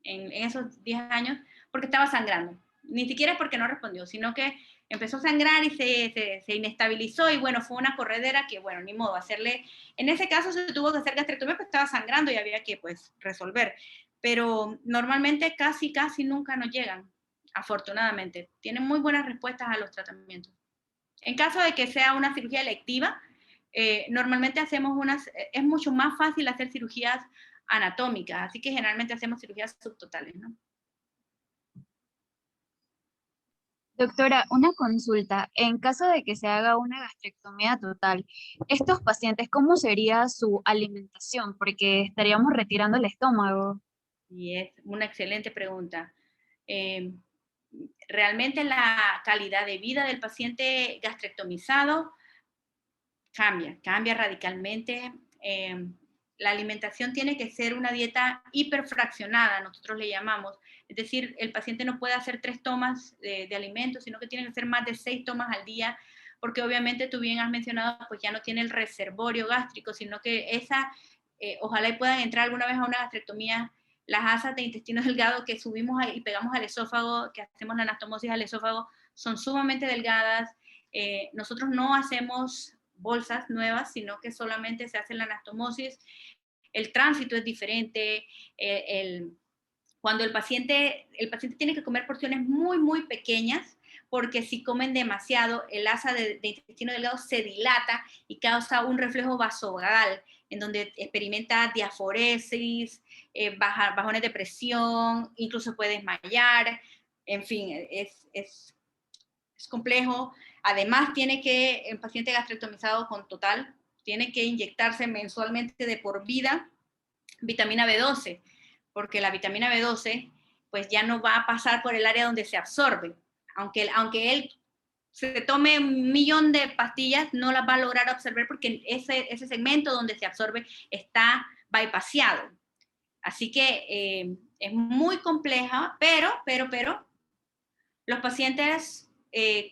en esos 10 años porque estaba sangrando. Ni siquiera porque no respondió, sino que empezó a sangrar y se inestabilizó y bueno, fue una corredera que bueno, ni modo, hacerle, en ese caso se tuvo que hacer gastrectomía porque estaba sangrando y había que pues resolver. Pero normalmente casi nunca nos llegan, afortunadamente. Tienen muy buenas respuestas a los tratamientos. En caso de que sea una cirugía electiva, normalmente es mucho más fácil hacer cirugías anatómicas, así que generalmente hacemos cirugías subtotales, ¿no? Doctora, una consulta. En caso de que se haga una gastrectomía total, ¿estos pacientes cómo sería su alimentación? Porque estaríamos retirando el estómago. Y es una excelente pregunta. Realmente la calidad de vida del paciente gastrectomizado cambia radicalmente. La alimentación tiene que ser una dieta hiperfraccionada, nosotros le llamamos. Es decir, el paciente no puede hacer 3 tomas de alimentos, sino que tiene que ser más de 6 tomas al día, porque obviamente tú bien has mencionado, pues ya no tiene el reservorio gástrico, sino que ojalá y puedan entrar alguna vez a una gastrectomía, las asas de intestino delgado que subimos y pegamos al esófago, que hacemos la anastomosis al esófago, son sumamente delgadas. Nosotros no hacemos bolsas nuevas, sino que solamente se hace la anastomosis. El tránsito es diferente. Cuando el paciente tiene que comer porciones muy, muy pequeñas, porque si comen demasiado, el asa de intestino delgado se dilata y causa un reflejo vasovagal, en donde experimenta diaforesis, bajones de presión, incluso puede desmayar. En fin, es complejo. Además, el paciente gastrectomizado con total, tiene que inyectarse mensualmente de por vida vitamina B12, porque la vitamina B12 pues ya no va a pasar por el área donde se absorbe. Aunque él se tome 1.000.000 de pastillas, no las va a lograr absorber porque ese segmento donde se absorbe está bypassado. Así que es muy compleja, pero los pacientes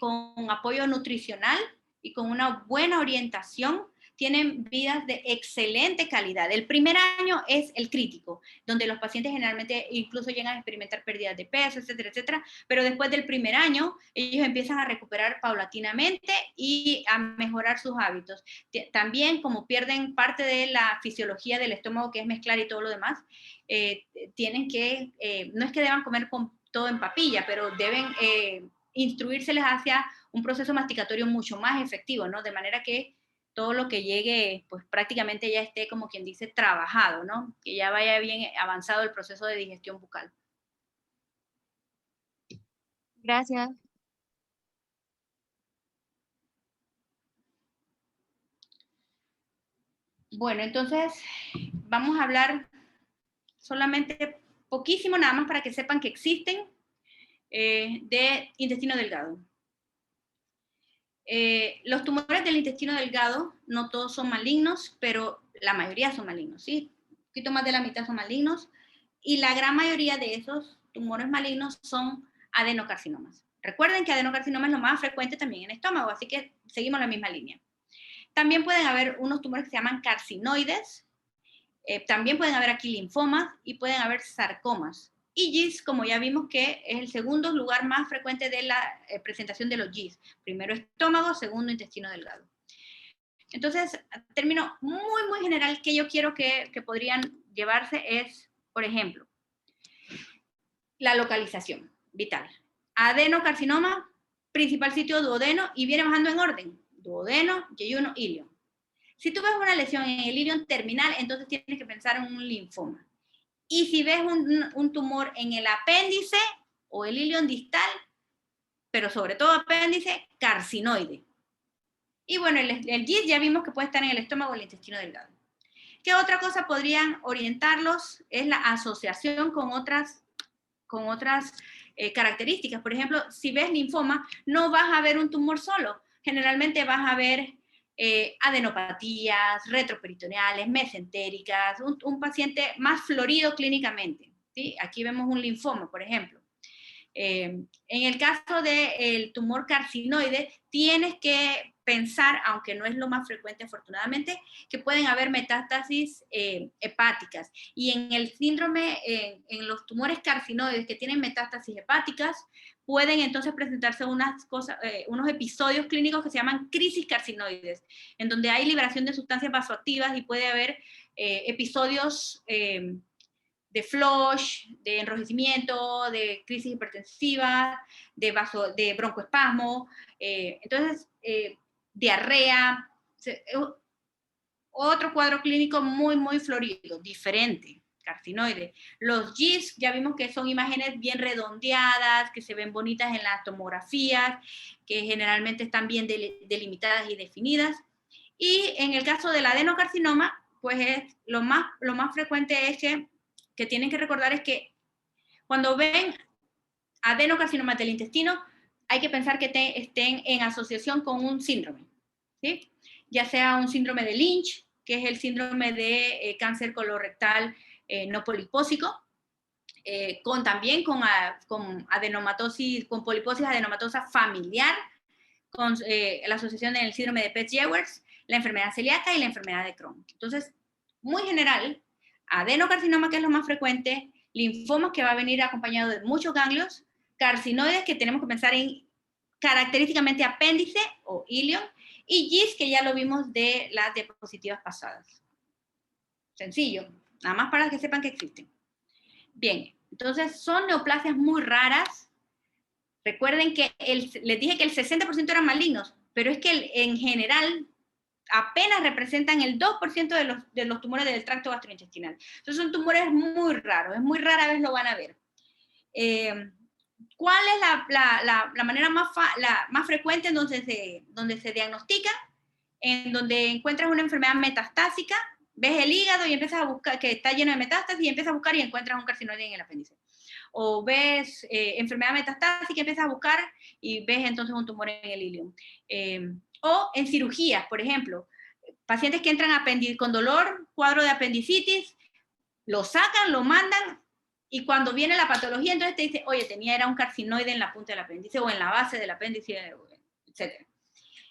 con apoyo nutricional y con una buena orientación tienen vidas de excelente calidad. El primer año es el crítico, donde los pacientes generalmente incluso llegan a experimentar pérdidas de peso, etcétera, etcétera, pero después del primer año ellos empiezan a recuperar paulatinamente y a mejorar sus hábitos. También, como pierden parte de la fisiología del estómago, que es mezclar y todo lo demás, tienen que, no es que deban comer con todo en papilla, pero deben instruírseles hacia un proceso masticatorio mucho más efectivo, ¿no? De manera que todo lo que llegue, pues prácticamente ya esté, como quien dice, trabajado, ¿no? Que ya vaya bien avanzado el proceso de digestión bucal. Gracias. Bueno, entonces vamos a hablar solamente poquísimo, nada más para que sepan que existen, de intestino delgado. Los tumores del intestino delgado, no todos son malignos, pero la mayoría son malignos, ¿sí? Un poquito más de la mitad son malignos, y la gran mayoría de esos tumores malignos son adenocarcinomas. Recuerden que adenocarcinoma es lo más frecuente también en el estómago, así que seguimos la misma línea. También pueden haber unos tumores que se llaman carcinoides, también pueden haber aquí linfomas y pueden haber sarcomas. Y GIS, como ya vimos, que es el segundo lugar más frecuente de la presentación de los GIS. Primero estómago, segundo intestino delgado. Entonces, término muy, muy general que yo quiero que podrían llevarse es, por ejemplo, la localización vital. Adenocarcinoma, principal sitio duodeno, y viene bajando en orden. Duodeno, yeyuno, ilion. Si tú ves una lesión en el ilion terminal, entonces tienes que pensar en un linfoma. Y si ves un tumor en el apéndice o el ilion distal, pero sobre todo apéndice, carcinoide. Y bueno, el GIST ya vimos que puede estar en el estómago o el intestino delgado. ¿Qué otra cosa podrían orientarlos? Es la asociación con otras características. Por ejemplo, si ves linfoma, no vas a ver un tumor solo. Generalmente vas a ver adenopatías, retroperitoneales, mesentéricas, un paciente más florido clínicamente, ¿sí? Aquí vemos un linfoma, por ejemplo. En el caso del tumor carcinoide, tienes que pensar, aunque no es lo más frecuente afortunadamente, que pueden haber metástasis hepáticas. Y en el síndrome, en los tumores carcinoides que tienen metástasis hepáticas, pueden entonces presentarse unos episodios clínicos que se llaman crisis carcinoides, en donde hay liberación de sustancias vasoactivas y puede haber episodios de flush, de enrojecimiento, de crisis hipertensiva, de broncoespasmo, entonces diarrea, otro cuadro clínico muy, muy florido, diferente, carcinoide. Los GIST ya vimos que son imágenes bien redondeadas, que se ven bonitas en las tomografías, que generalmente están bien delimitadas y definidas. Y en el caso del adenocarcinoma, pues lo más frecuente es que tienen que recordar es que cuando ven adenocarcinoma del intestino, hay que pensar que estén en asociación con un síndrome, ¿sí? Ya sea un síndrome de Lynch, que es el síndrome de cáncer colorectal no polipósico, también con adenomatosis, con poliposis adenomatosa familiar, con la asociación del síndrome de Peutz-Jeghers, la enfermedad celíaca y la enfermedad de Crohn. Entonces, muy general, adenocarcinoma, que es lo más frecuente, linfomas, que va a venir acompañado de muchos ganglios, carcinoides, que tenemos que pensar en característicamente apéndice o ilion, y GIST, que ya lo vimos de las diapositivas pasadas. Sencillo, nada más para que sepan que existen. Bien, entonces son neoplasias muy raras. Recuerden que les dije que el 60% eran malignos, pero es que en general apenas representan el 2% de los tumores del tracto gastrointestinal. Entonces son tumores muy raros, es muy rara vez lo van a ver. ¿Cuál es la manera más frecuente en donde se diagnostica? En donde encuentras una enfermedad metastásica, ves el hígado y empiezas a buscar, que está lleno de metástasis, y empiezas a buscar y encuentras un carcinoide en el apéndice. O ves enfermedad metastásica, empiezas a buscar y ves entonces un tumor en el ilion. O en cirugías, por ejemplo, pacientes que entran con dolor, cuadro de apendicitis, lo sacan, lo mandan, y cuando viene la patología, entonces te dice, oye, era un carcinoide en la punta del apéndice o en la base del apéndice, etc.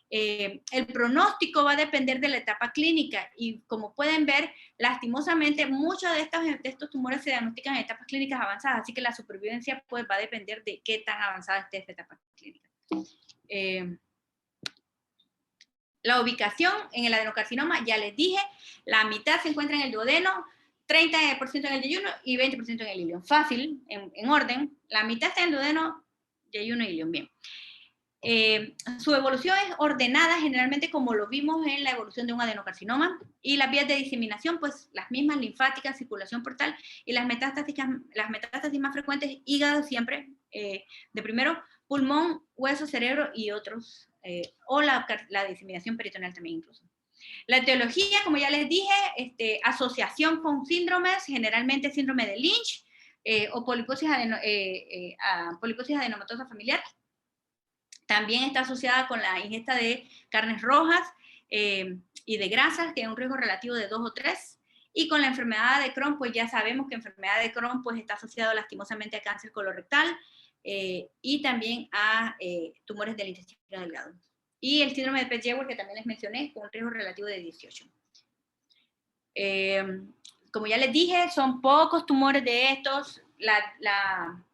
El pronóstico va a depender de la etapa clínica, y como pueden ver, lastimosamente, muchos de estos tumores se diagnostican en etapas clínicas avanzadas, así que la supervivencia pues, va a depender de qué tan avanzada esté esta etapa clínica. La ubicación en el adenocarcinoma, ya les dije, la mitad se encuentra en el duodeno, 30% en el yeyuno y 20% en el ilion. Fácil, en orden, la mitad está en el duodeno, yeyuno y ilion, bien. Su evolución es ordenada generalmente como lo vimos en la evolución de un adenocarcinoma, y las vías de diseminación, pues las mismas, linfáticas, circulación portal, y las metástasis más frecuentes, hígado siempre, de primero, pulmón, hueso, cerebro y otros, o la diseminación peritoneal también incluso. La etiología, como ya les dije, asociación con síndromes, generalmente síndrome de Lynch, o poliposis adenomatosa familiar. También está asociada con la ingesta de carnes rojas y de grasas, que es un riesgo relativo de 2 o 3. Y con la enfermedad de Crohn, pues ya sabemos que enfermedad de Crohn pues, está asociado lastimosamente a cáncer colorectal y también a tumores del intestino delgado. Y el síndrome de Peutz-Jeghers, que también les mencioné, con un riesgo relativo de 18. Como ya les dije, son pocos tumores de estos. La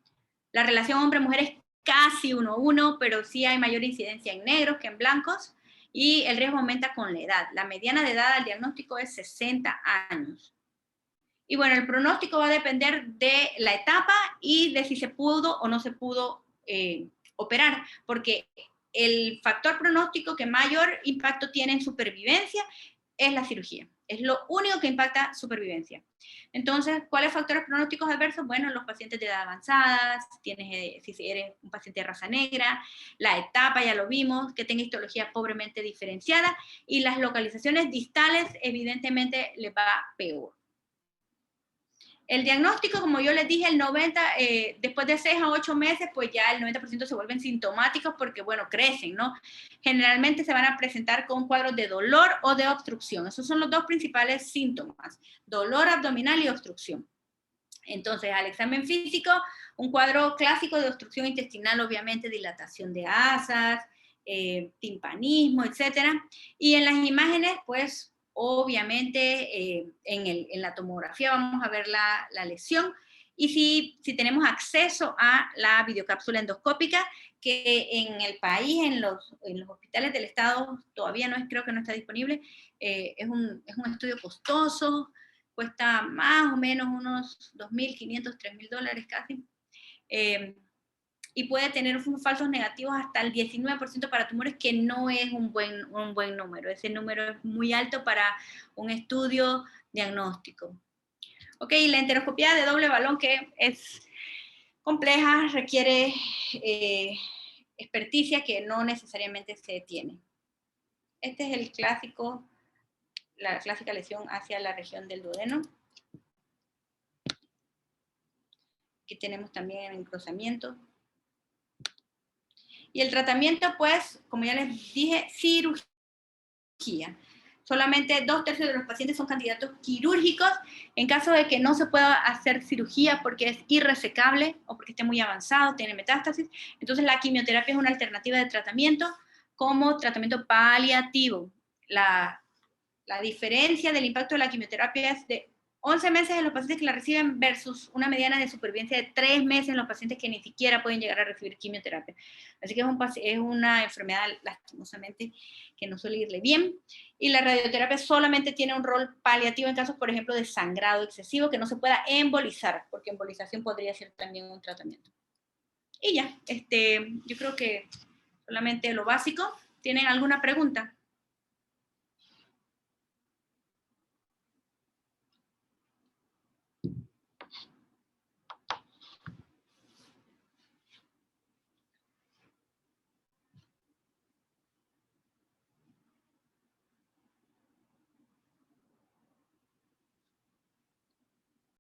relación hombre-mujer es casi 1:1, pero sí hay mayor incidencia en negros que en blancos, y el riesgo aumenta con la edad. La mediana de edad al diagnóstico es 60 años. Y bueno, el pronóstico va a depender de la etapa y de si se pudo o no se pudo operar, porque el factor pronóstico que mayor impacto tiene en supervivencia es la cirugía. Es lo único que impacta supervivencia. Entonces, ¿cuáles factores pronósticos adversos? Bueno, los pacientes de edad avanzada, si eres un paciente de raza negra, la etapa, ya lo vimos, que tenga histología pobremente diferenciada, y las localizaciones distales, evidentemente, les va peor. El diagnóstico, como yo les dije, después de 6 a 8 meses, pues ya el 90% se vuelven sintomáticos porque, bueno, crecen, ¿no? Generalmente se van a presentar con cuadros de dolor o de obstrucción. Esos son los dos principales síntomas, dolor abdominal y obstrucción. Entonces, al examen físico, un cuadro clásico de obstrucción intestinal, obviamente, dilatación de asas, timpanismo, etcétera. Y en las imágenes, pues, obviamente, en la tomografía vamos a ver la lesión, y si tenemos acceso a la videocápsula endoscópica, que en el país, en los hospitales del estado, todavía creo que no está disponible, es un estudio costoso, cuesta más o menos unos $2.500, $3.000 casi, y puede tener unos falsos negativos hasta el 19% para tumores, que no es un buen número. Ese número es muy alto para un estudio diagnóstico. Ok, la enteroscopía de doble balón, que es compleja, requiere experticia que no necesariamente se tiene. Este es la clásica lesión hacia la región del duodeno. Aquí tenemos también el encruzamiento. Y el tratamiento, pues, como ya les dije, cirugía. Solamente 2/3 de los pacientes son candidatos quirúrgicos. En caso de que no se pueda hacer cirugía porque es irresecable o porque esté muy avanzado, tiene metástasis, entonces la quimioterapia es una alternativa de tratamiento como tratamiento paliativo. La diferencia del impacto de la quimioterapia es de 11 meses en los pacientes que la reciben versus una mediana de supervivencia de 3 meses en los pacientes que ni siquiera pueden llegar a recibir quimioterapia. Así que es una enfermedad, lastimosamente, que no suele irle bien. Y la radioterapia solamente tiene un rol paliativo en casos, por ejemplo, de sangrado excesivo, que no se pueda embolizar, porque embolización podría ser también un tratamiento. Y ya, yo creo que solamente lo básico. ¿Tienen alguna pregunta?